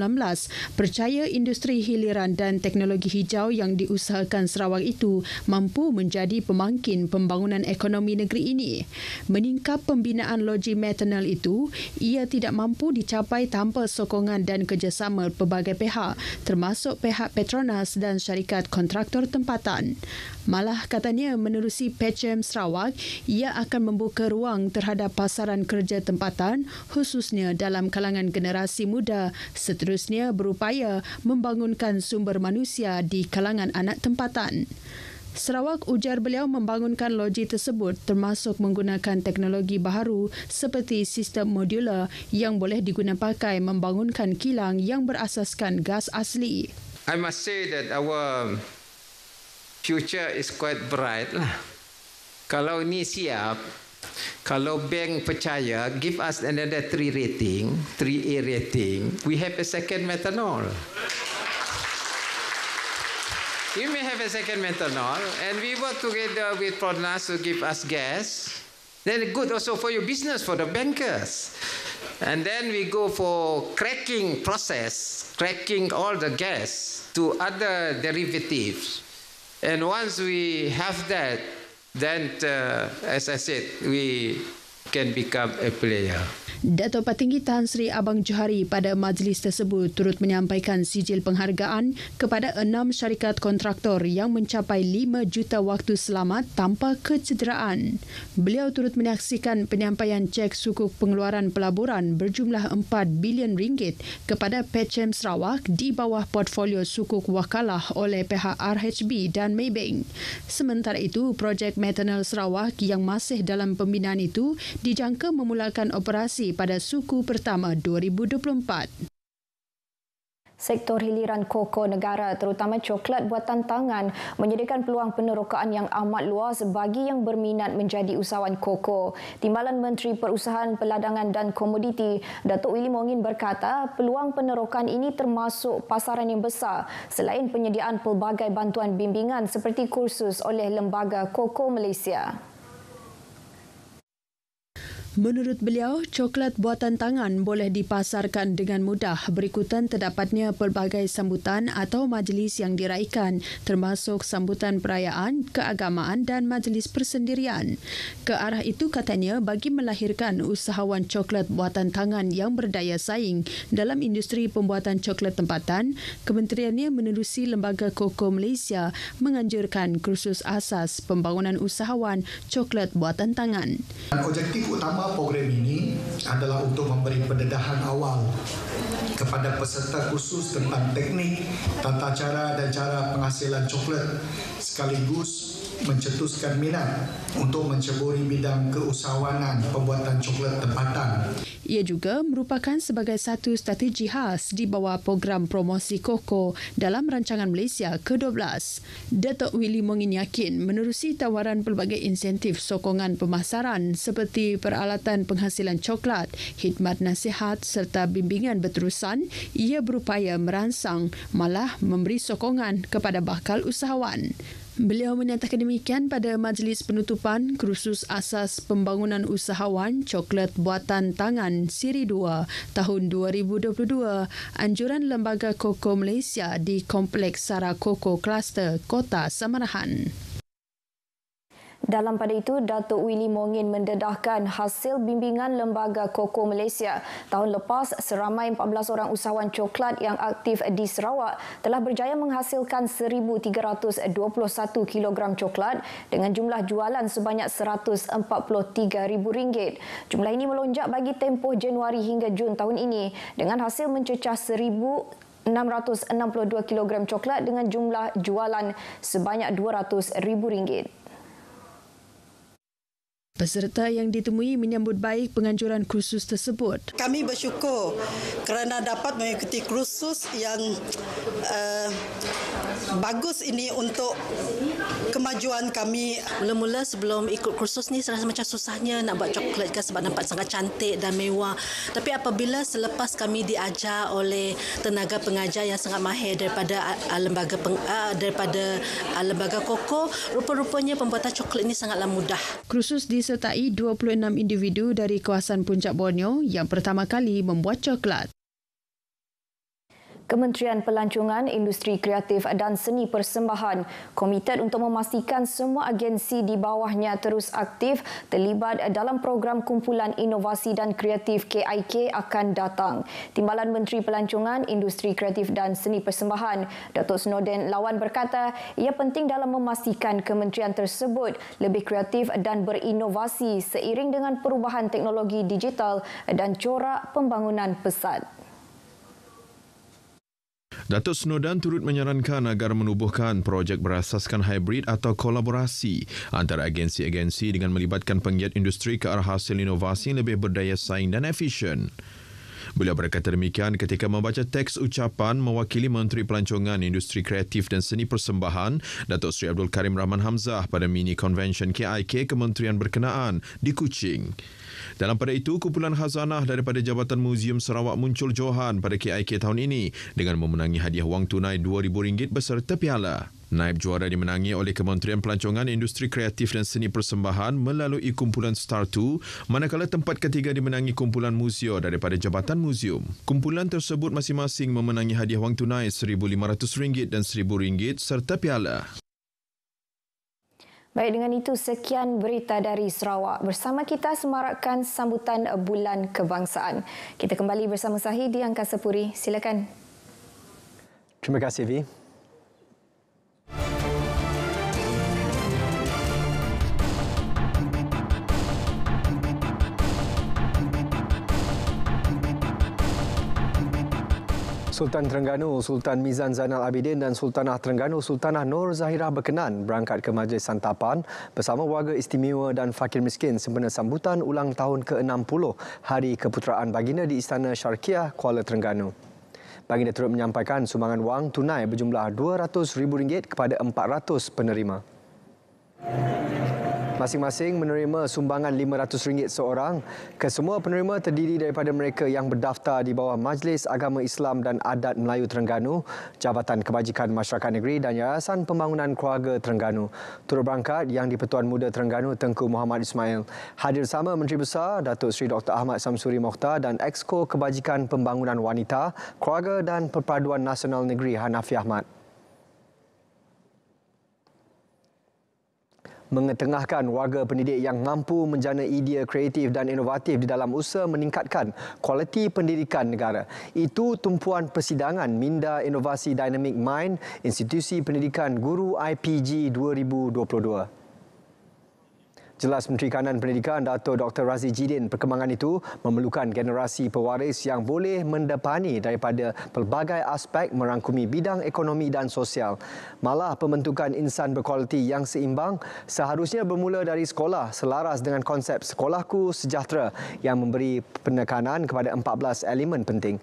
percaya industri hiliran dan teknologi hijau yang diusahakan Sarawak itu mampu menjadi pemangkin pembangunan ekonomi negeri ini. Meningkap pembinaan loji metanol itu, ia tidak mampu dicapai tanpa sokongan dan kerjasama pelbagai pihak termasuk pihak Petronas dan syarikat kontraktor tempatan. Malah katanya menerusi Petchem Sarawak, ia akan membuka ruang terhadap pasaran kerja tempatan khususnya dalam kalangan generasi muda, seterusnya berupaya membangunkan sumber manusia di kalangan anak tempatan. Sarawak, ujar beliau, membangunkan loji tersebut termasuk menggunakan teknologi baharu seperti sistem modular yang boleh digunakan pakai membangunkan kilang yang berasaskan gas asli. I must say that our future is quite bright lah. Kalau ni siap, kalau bank percaya, give us another 3A rating, we have a second methanol. We may have a second methanol, and we work together with Pronas to give us gas. Then good also for your business, for the bankers. And then we go for cracking process, cracking all the gas to other derivatives. And once we have that, then as I said, we can become a player. Dato' Patinggi Tan Sri Abang Johari pada majlis tersebut turut menyampaikan sijil penghargaan kepada 6 syarikat kontraktor yang mencapai 5 juta waktu selamat tanpa kecederaan. Beliau turut menyaksikan penyampaian cek sukuk pengeluaran pelaburan berjumlah 4 bilion ringgit kepada Petchem Sarawak di bawah portfolio sukuk wakalah oleh pihak RHB dan Maybank. Sementara itu, projek Methanol Sarawak yang masih dalam pembinaan itu dijangka memulakan operasi pada suku pertama 2024. Sektor hiliran koko negara terutama coklat buatan tangan menyediakan peluang penerokaan yang amat luas bagi yang berminat menjadi usahawan koko. Timbalan Menteri Perusahaan Peladangan dan Komoditi Datuk Willy Mongin berkata peluang penerokaan ini termasuk pasaran yang besar selain penyediaan pelbagai bantuan bimbingan seperti kursus oleh Lembaga Koko Malaysia. Menurut beliau, coklat buatan tangan boleh dipasarkan dengan mudah berikutan terdapatnya pelbagai sambutan atau majlis yang diraikan termasuk sambutan perayaan, keagamaan dan majlis persendirian. Ke arah itu katanya bagi melahirkan usahawan coklat buatan tangan yang berdaya saing dalam industri pembuatan coklat tempatan, kementeriannya menerusi Lembaga Koko Malaysia menganjurkan kursus asas pembangunan usahawan coklat buatan tangan. Objektif utama program ini adalah untuk memberi pendedahan awal kepada peserta kursus tentang teknik, tata cara dan cara penghasilan coklat sekaligus mencetuskan minat untuk menceburi bidang keusahawanan pembuatan coklat tempatan. Ia juga merupakan sebagai satu strategi khas di bawah program promosi koko dalam rancangan Malaysia ke-12. Datuk Willy Mongin yakin menerusi tawaran pelbagai insentif sokongan pemasaran seperti peralatan penghasilan coklat, khidmat nasihat serta bimbingan berterusan, ia berupaya merangsang malah memberi sokongan kepada bakal usahawan. Beliau menyatakan demikian pada majlis penutupan kursus asas pembangunan usahawan coklat buatan tangan Siri 2 tahun 2022 anjuran Lembaga Koko Malaysia di Kompleks Sara Koko Kluster Kota Samarahan. Dalam pada itu, Datuk Willy Mongin mendedahkan hasil bimbingan Lembaga Koko Malaysia. Tahun lepas, seramai 14 orang usahawan coklat yang aktif di Sarawak telah berjaya menghasilkan 1,321 kilogram coklat dengan jumlah jualan sebanyak RM143,000. Jumlah ini melonjak bagi tempoh Januari hingga Jun tahun ini dengan hasil mencecah 1,662 kilogram coklat dengan jumlah jualan sebanyak RM200,000. Peserta yang ditemui menyambut baik penganjuran kursus tersebut. Kami bersyukur kerana dapat mengikuti kursus yang bagus ini untuk kemajuan kami. Mula-mula sebelum ikut kursus ni saya rasa macam susahnya nak buat coklat kan sebab nampak sangat cantik dan mewah. Tapi apabila selepas kami diajar oleh tenaga pengajar yang sangat mahir daripada lembaga koko, rupa-rupanya pembuatan coklat ini sangatlah mudah. Kursus disertai 26 individu dari kawasan Puncak Borneo yang pertama kali membuat coklat. Kementerian Pelancongan, Industri Kreatif dan Seni Persembahan komited untuk memastikan semua agensi di bawahnya terus aktif terlibat dalam program Kumpulan Inovasi dan Kreatif KIK akan datang. Timbalan Menteri Pelancongan, Industri Kreatif dan Seni Persembahan, Datuk Snowden Lawan berkata ia penting dalam memastikan kementerian tersebut lebih kreatif dan berinovasi seiring dengan perubahan teknologi digital dan corak pembangunan pesat. Datuk Snowden turut menyarankan agar menubuhkan projek berasaskan hybrid atau kolaborasi antara agensi-agensi dengan melibatkan penggiat industri ke arah hasil inovasi yang lebih berdaya saing dan efisien. Beliau berkata demikian ketika membaca teks ucapan mewakili Menteri Pelancongan, Industri Kreatif dan Seni Persembahan Datuk Seri Abdul Karim Rahman Hamzah pada mini convention KIK Kementerian berkenaan di Kuching. Dalam pada itu, kumpulan khazanah daripada Jabatan Muzium Sarawak muncul johan pada KIK tahun ini dengan memenangi hadiah wang tunai RM2,000 beserta piala. Naib juara dimenangi oleh Kementerian Pelancongan, Industri Kreatif dan Seni Persembahan melalui kumpulan Star 2, manakala tempat ketiga dimenangi kumpulan Museo daripada Jabatan Muzium. Kumpulan tersebut masing-masing memenangi hadiah wang tunai RM1,500 dan RM1,000 serta piala. Baik, dengan itu sekian berita dari Sarawak. Bersama kita semarakkan sambutan Bulan Kebangsaan. Kita kembali bersama Sahih di Angkasa Puri. Silakan. Terima kasih, Vi. Sultan Terengganu, Sultan Mizan Zainal Abidin dan Sultanah Terengganu, Sultanah Nur Zahirah berkenan berangkat ke majlis santapan bersama warga istimewa dan fakir miskin sempena sambutan ulang tahun ke-60 Hari Keputeraan Baginda di Istana Syarkiah, Kuala Terengganu. Baginda turut menyampaikan sumbangan wang tunai berjumlah RM200,000 kepada 400 penerima. Masing-masing menerima sumbangan RM500 seorang. Kesemua penerima terdiri daripada mereka yang berdaftar di bawah Majlis Agama Islam dan Adat Melayu Terengganu, Jabatan Kebajikan Masyarakat Negeri dan Yayasan Pembangunan Keluarga Terengganu. Turut berangkat Yang di-Pertuan Muda Terengganu Tengku Muhammad Ismail. Hadir sama Menteri Besar Datuk Seri Dr. Ahmad Samsuri Mokhtar dan Exco Kebajikan Pembangunan Wanita, Keluarga dan Perpaduan Nasional Negeri Hanafi Ahmad. Mengetengahkan warga pendidik yang mampu menjana idea kreatif dan inovatif di dalam usaha meningkatkan kualiti pendidikan negara. Itu tumpuan persidangan Minda Inovasi Dynamic Mind Institusi Pendidikan Guru IPG 2022. Jelas Menteri Kanan Pendidikan Dato' Dr. Razzie Jidin, perkembangan itu memerlukan generasi pewaris yang boleh mendepani daripada pelbagai aspek merangkumi bidang ekonomi dan sosial. Malah pembentukan insan berkualiti yang seimbang seharusnya bermula dari sekolah selaras dengan konsep Sekolahku Sejahtera yang memberi penekanan kepada 14 elemen penting.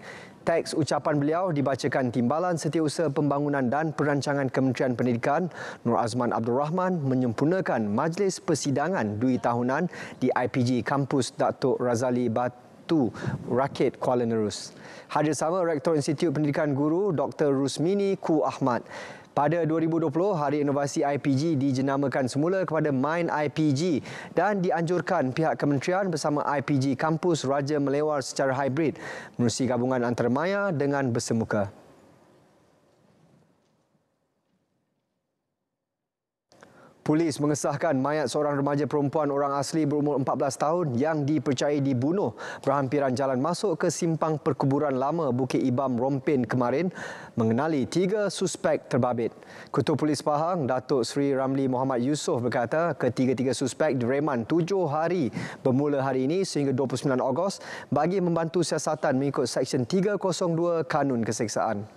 Teks ucapan beliau dibacakan Timbalan Setiausaha Pembangunan dan Perancangan Kementerian Pendidikan Nur Azman Abdul Rahman menyempurnakan majlis persidangan 2 tahunan di IPG Kampus Datuk Razali Batu Rakit Kuala Nerus. Hadir sama Rektor Institut Pendidikan Guru Dr. Rusmini Ku Ahmad. Pada 2020, Hari Inovasi IPG dijenamakan semula kepada Mind IPG dan dianjurkan pihak kementerian bersama IPG Kampus Raja melewar secara hybrid menerusi gabungan antara maya dengan bersemuka. Polis mengesahkan mayat seorang remaja perempuan orang asli berumur 14 tahun yang dipercayai dibunuh berhampiran jalan masuk ke simpang perkuburan lama Bukit Ibam Rompin kemarin mengenali 3 suspek terbabit. Ketua Polis Pahang, Datuk Seri Ramli Muhammad Yusof berkata ketiga-tiga suspek direman 7 hari bermula hari ini sehingga 29 Ogos bagi membantu siasatan mengikut Seksyen 302 Kanun Keseksaan.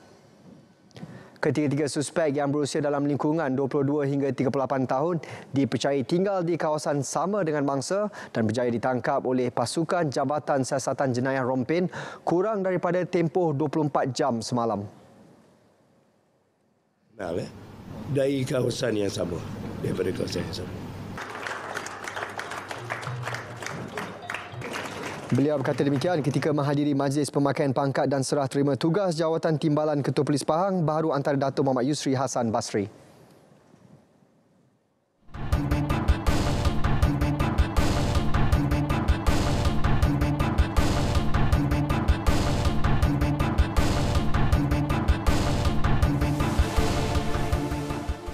Ketiga-tiga suspek yang berusia dalam lingkungan 22 hingga 38 tahun dipercayai tinggal di kawasan sama dengan mangsa dan berjaya ditangkap oleh pasukan Jabatan Siasatan Jenayah Rompin kurang daripada tempoh 24 jam semalam. Dari kawasan yang sama, daripada kawasan yang sama. Beliau berkata demikian ketika menghadiri majlis pemakaian pangkat dan serah terima tugas jawatan Timbalan Ketua Polis Pahang baru antara Datuk Muhammad Yusri Hassan Basri.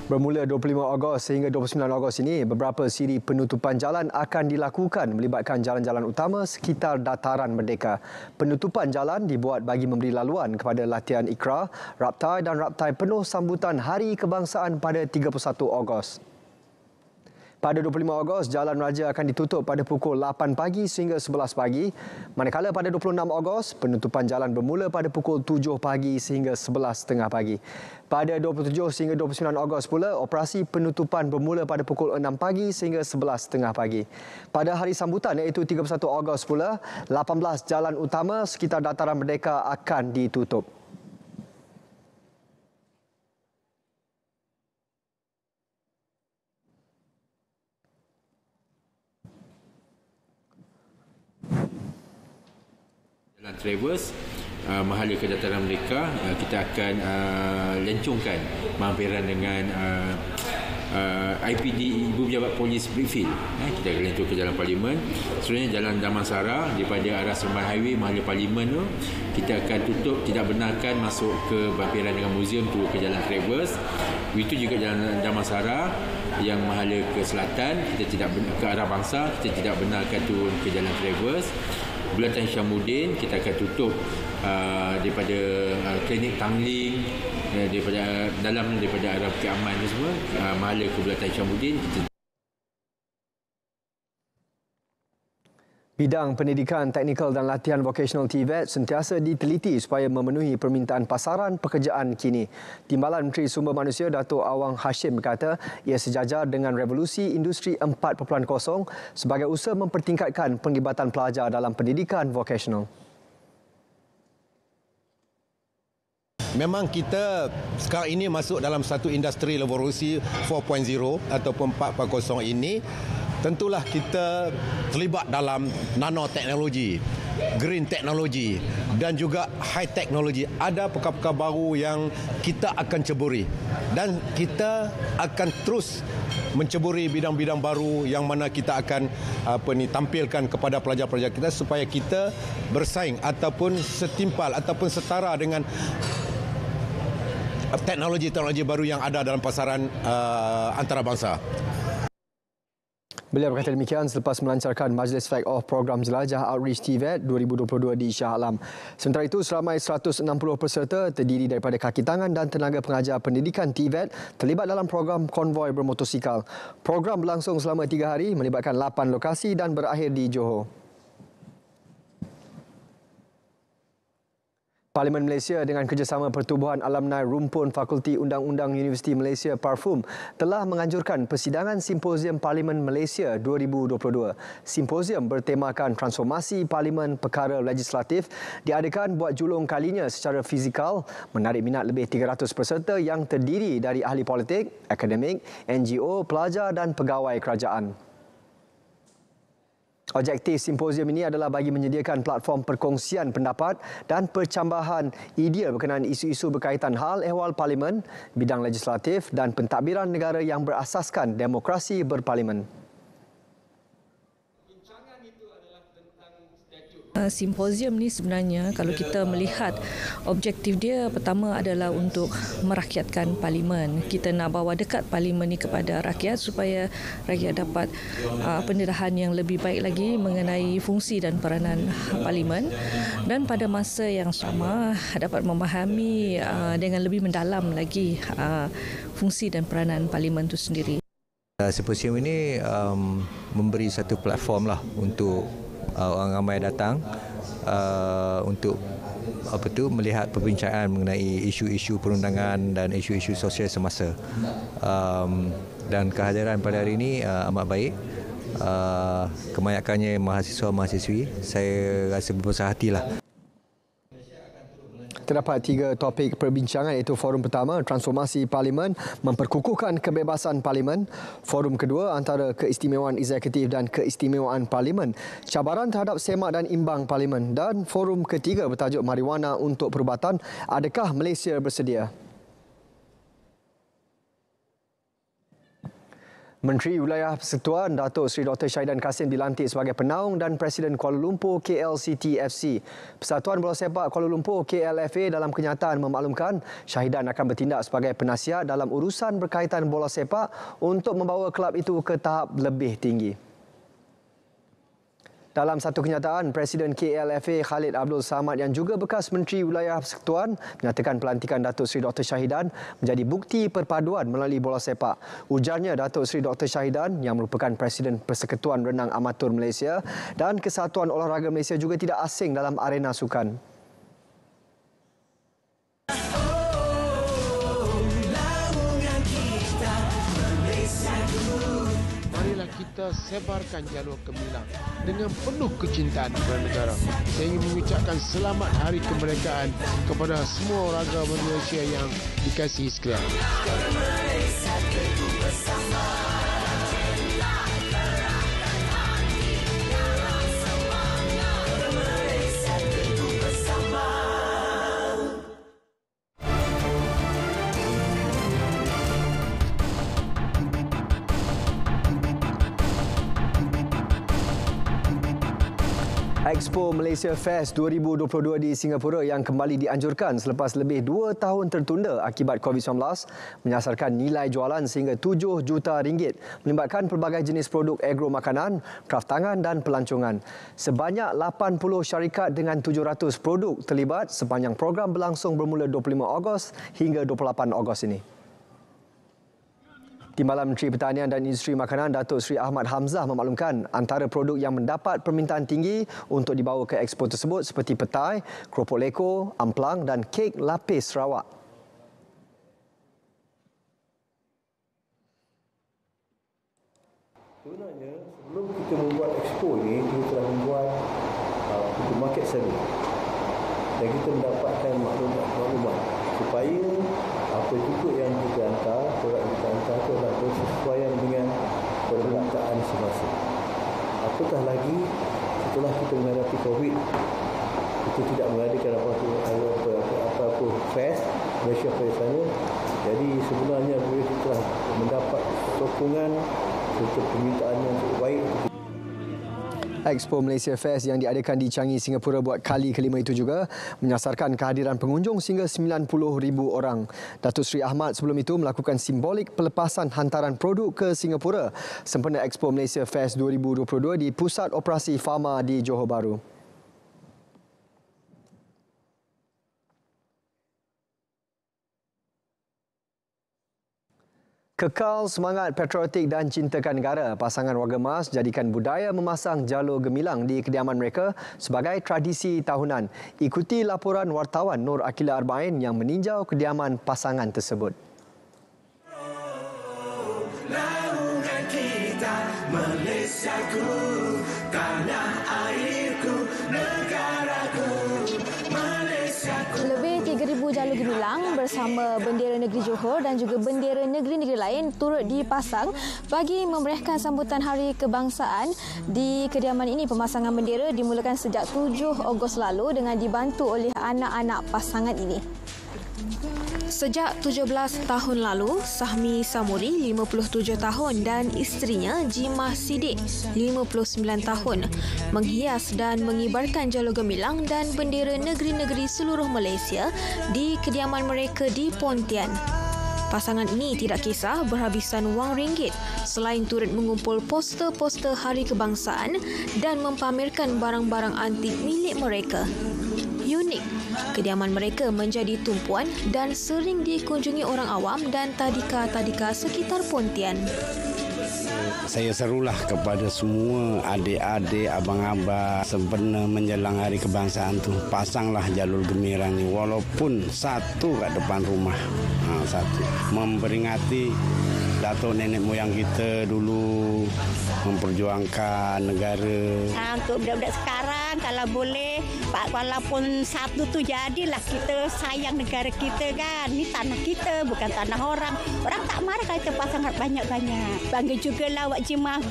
Bermula 25 Ogos sehingga 29 Ogos ini, beberapa siri penutupan jalan akan dilakukan melibatkan jalan-jalan utama sekitar Dataran Merdeka. Penutupan jalan dibuat bagi memberi laluan kepada latihan ikrar, raptai dan raptai penuh sambutan Hari Kebangsaan pada 31 Ogos. Pada 25 Ogos, Jalan Raja akan ditutup pada pukul 8 pagi sehingga 11 pagi. Manakala pada 26 Ogos, penutupan jalan bermula pada pukul 7 pagi sehingga 11.30 pagi. Pada 27 sehingga 29 Ogos pula, operasi penutupan bermula pada pukul 6 pagi sehingga 11.30 pagi. Pada hari sambutan iaitu 31 Ogos pula, 18 jalan utama sekitar Dataran Merdeka akan ditutup. Jalan Travers, Mahala ke Dataran Merdeka, kita akan lencongkan mahampiran dengan IPD Ibu Pejabat Polis Brickfield. Kita akan lencong ke Jalan Parlimen. Sebenarnya Jalan Damansara daripada arah Seremban Highway Mahala Parlimen tu, kita akan tutup, tidak benarkan masuk ke mahampiran dengan muzium turun ke Jalan Travers. Begitu juga Jalan Damansara yang Mahala ke selatan, kita tidak ke arah Bangsa, kita tidak benarkan turun ke Jalan Travers. Bulatan Syamuddin kita akan tutup daripada klinik Tangling, daripada dalam daripada arah Bukit Aman tu semua, Mahala ke Bulatan Syamuddin. Bidang pendidikan teknikal dan latihan vocational TVET sentiasa diteliti supaya memenuhi permintaan pasaran pekerjaan kini. Timbalan Menteri Sumber Manusia Datuk Awang Hashim berkata ia sejajar dengan revolusi industri 4.0 sebagai usaha mempertingkatkan penglibatan pelajar dalam pendidikan vocational. Memang kita sekarang ini masuk dalam satu industri revolusi 4.0 ataupun 4.0 ini. Tentulah kita terlibat dalam nanoteknologi, green technology dan juga high technology. Ada perkara-perkara baru yang kita akan ceburi dan kita akan terus menceburi bidang-bidang baru yang mana kita akan tampilkan kepada pelajar-pelajar kita supaya kita bersaing ataupun setimpal ataupun setara dengan teknologi-teknologi baru yang ada dalam pasaran antarabangsa. Beliau berkata demikian selepas melancarkan Majlis Fact Off program Jelajah Outreach TVET 2022 di Shah Alam. Sementara itu, seramai 160 peserta terdiri daripada kaki tangan dan tenaga pengajar pendidikan TVET terlibat dalam program konvoi bermotosikal. Program berlangsung selama 3 hari, melibatkan 8 lokasi dan berakhir di Johor. Parlimen Malaysia dengan kerjasama Pertubuhan Alumni Rumpun Fakulti Undang-Undang Universiti Malaysia Parfum telah menganjurkan persidangan Simposium Parlimen Malaysia 2022. Simposium bertemakan transformasi Parlimen Perkara Legislatif diadakan buat julung kalinya secara fizikal, menarik minat lebih 300 peserta yang terdiri dari ahli politik, akademik, NGO, pelajar dan pegawai kerajaan. Objektif simposium ini adalah bagi menyediakan platform perkongsian pendapat dan percambahan idea berkenaan isu-isu berkaitan hal ehwal parlimen, bidang legislatif dan pentadbiran negara yang berasaskan demokrasi berparlimen. Simposium ni sebenarnya kalau kita melihat objektif dia pertama adalah untuk merakyatkan parlimen. Kita nak bawa dekat parlimen ni kepada rakyat supaya rakyat dapat pendedahan yang lebih baik lagi mengenai fungsi dan peranan parlimen dan pada masa yang sama dapat memahami dengan lebih mendalam lagi fungsi dan peranan parlimen itu sendiri. Simposium ini memberi satu platform lah untuk orang ramai datang untuk melihat perbincangan mengenai isu-isu perundangan dan isu-isu sosial semasa. Dan kehadiran pada hari ini amat baik. Kebanyakannya mahasiswa-mahasiswi. Saya rasa berbesar hatilah. Terdapat 3 topik perbincangan iaitu forum pertama, transformasi parlimen, memperkukuhkan kebebasan parlimen. Forum kedua, antara keistimewaan eksekutif dan keistimewaan parlimen, cabaran terhadap semak dan imbang parlimen. Dan forum ketiga bertajuk marijuana untuk perubatan, adakah Malaysia bersedia? Menteri Wilayah Persekutuan Datuk Seri Dr. Syahidan Kasim dilantik sebagai penaung dan Presiden Kuala Lumpur KLCT-FC. Persatuan Bola Sepak Kuala Lumpur KLFA dalam kenyataan memaklumkan Syahidan akan bertindak sebagai penasihat dalam urusan berkaitan bola sepak untuk membawa kelab itu ke tahap lebih tinggi. Dalam satu kenyataan, Presiden KLFA Khalid Abdul Samad yang juga bekas Menteri Wilayah Persekutuan menyatakan pelantikan Datuk Seri Dr. Shahidan menjadi bukti perpaduan melalui bola sepak. Ujarnya, Datuk Seri Dr. Shahidan yang merupakan Presiden Persekutuan Renang Amatur Malaysia dan Kesatuan Olahraga Malaysia juga tidak asing dalam arena sukan. Kita sebarkan jalur gemilang dengan penuh kecintaan kepada negara. Saya ingin mengucapkan selamat Hari Kemerdekaan kepada semua warga Malaysia yang dikasihi sekalian. Expo Malaysia Fest 2022 di Singapura yang kembali dianjurkan selepas lebih 2 tahun tertunda akibat COVID-19 menyasarkan nilai jualan sehingga 7 juta ringgit melibatkan pelbagai jenis produk agro makanan, kraft tangan dan pelancongan. Sebanyak 80 syarikat dengan 700 produk terlibat sepanjang program berlangsung bermula 25 Ogos hingga 28 Ogos ini. Timbalan Menteri Pertanian dan Industri Makanan Datuk Seri Ahmad Hamzah memaklumkan antara produk yang mendapat permintaan tinggi untuk dibawa ke expo tersebut seperti petai, keropok leko, amplang dan kek lapis Sarawak. Sebenarnya sebelum kita membuat expo ini, kita telah membuat market survey dan kita mendapatkan maklumat supaya apa juga yang kita hantar, produk yang kita hantar itu adalah bersesuaian dengan permintaan semasa. Apatah lagi setelah kita menghadapi COVID, kita tidak mengadakan apa-apa fest, Malaysia Fest sana. Jadi sebenarnya kita telah mendapat sokongan serta permintaan yang cukup baik. Expo Malaysia Fest yang diadakan di Changi, Singapura buat kali kelima itu juga menyasarkan kehadiran pengunjung sehingga 90,000 orang. Datuk Seri Ahmad sebelum itu melakukan simbolik pelepasan hantaran produk ke Singapura sempena Expo Malaysia Fest 2022 di Pusat Operasi Fama di Johor Bahru. Kekal semangat patriotik dan cintakan negara, pasangan warga Mas jadikan budaya memasang jalur gemilang di kediaman mereka sebagai tradisi tahunan. Ikuti laporan wartawan Nur Akila Arba'in yang meninjau kediaman pasangan tersebut. Naungan kita, Malaysiaku, tanah airku, negaraku, Malaysiaku. Lebih 3,000 jalur gemilang bersama bendera negeri Johor dan juga bendera negeri-negeri lain turut dipasang bagi memeriahkan sambutan Hari Kebangsaan. Di kediaman ini, pemasangan bendera dimulakan sejak 7 Ogos lalu dengan dibantu oleh anak-anak pasangan ini. Sejak 17 tahun lalu, Sahmi Samuri, 57 tahun dan isterinya Jimah Siddiq, 59 tahun, menghias dan mengibarkan jalur gemilang dan bendera negeri-negeri seluruh Malaysia di kediaman mereka di Pontian. Pasangan ini tidak kisah berhabisan wang ringgit selain turut mengumpul poster-poster Hari Kebangsaan dan mempamerkan barang-barang antik milik mereka. Unik, kediaman mereka menjadi tumpuan dan sering dikunjungi orang awam dan tadika-tadika sekitar Pontian. Saya serulah kepada semua adik-adik, abang-abang sempena menjelang Hari Kebangsaan tu, pasanglah jalur gemilang ni walaupun satu kat depan rumah. Satu memperingati datuk nenek moyang kita dulu memperjuangkan negara. Untuk budak-budak sekarang kalau boleh, walaupun satu tu jadilah kita sayang negara kita kan. Ni tanah kita, bukan tanah orang. Orang tak marah kalau kita pasang banyak-banyak. Bangga jugalah Wak Jimah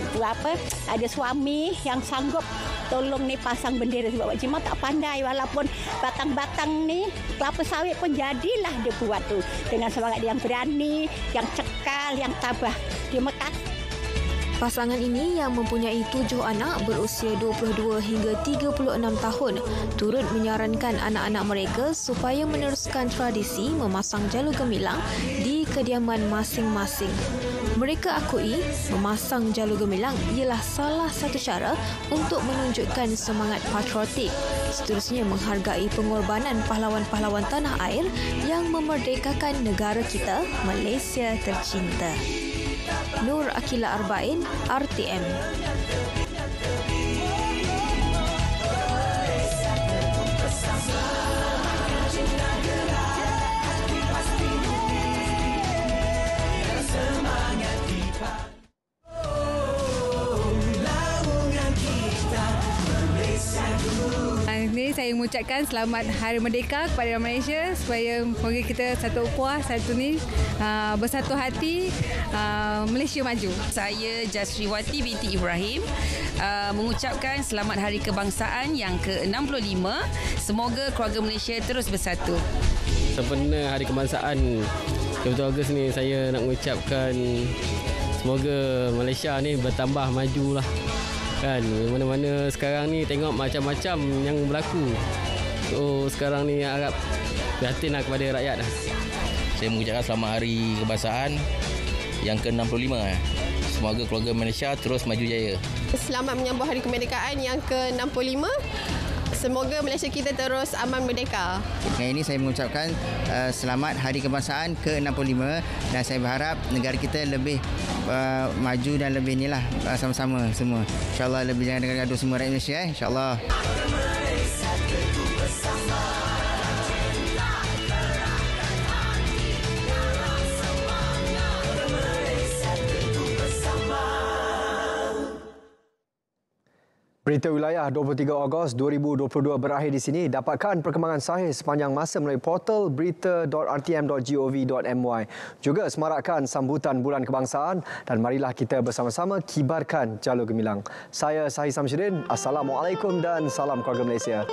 ada suami yang sanggup tolong ni pasang bendera sebab Wak Jimah tak pandai walaupun batang-batang ni kelapa sawit pun jadilah dia buat tu dengan semangat dia yang berani, yang cekal, yang tabah. Terima kasih. Pasangan ini yang mempunyai 7 anak berusia 22 hingga 36 tahun turut menyarankan anak-anak mereka supaya meneruskan tradisi memasang jalur gemilang di kediaman masing-masing. Mereka akui memasang jalur gemilang ialah salah satu cara untuk menunjukkan semangat patriotik. Seterusnya menghargai pengorbanan pahlawan-pahlawan tanah air yang memerdekakan negara kita, Malaysia tercinta. Nur Akila Arba'in, RTM. Ini saya mengucapkan selamat Hari Merdeka kepada Malaysia supaya moga kita satu kuah, satu ni bersatu hati, Malaysia maju. Saya Jasriwati binti Ibrahim mengucapkan selamat Hari Kebangsaan yang ke-65. Semoga keluarga Malaysia terus bersatu. Sempena Hari Kebangsaan 20 Ogos ni, saya nak mengucapkan semoga Malaysia ni bertambah majulah. Kan, mana-mana sekarang ni tengok macam-macam yang berlaku. So sekarang ni harap prihatinlah kepada rakyat lah. Saya mengucapkan selamat Hari Kebangsaan yang ke-65. Semoga keluarga Malaysia terus maju jaya. Selamat menyambut Hari Kemerdekaan yang ke-65. Semoga Malaysia kita terus aman merdeka. Hari ini saya mengucapkan selamat Hari Kebangsaan ke-65 dan saya berharap negara kita lebih maju dan lebih inilah sama-sama semua. InsyaAllah lebih jangan gaduh semua rakyat Malaysia. InsyaAllah. Berita Wilayah 23 Ogos 2022 berakhir di sini. Dapatkan perkembangan sahih sepanjang masa melalui portal berita.rtm.gov.my. Juga semarakkan sambutan Bulan Kebangsaan dan marilah kita bersama-sama kibarkan jalur gemilang. Saya Sahih Samsyuddin. Assalamualaikum dan salam keluarga Malaysia.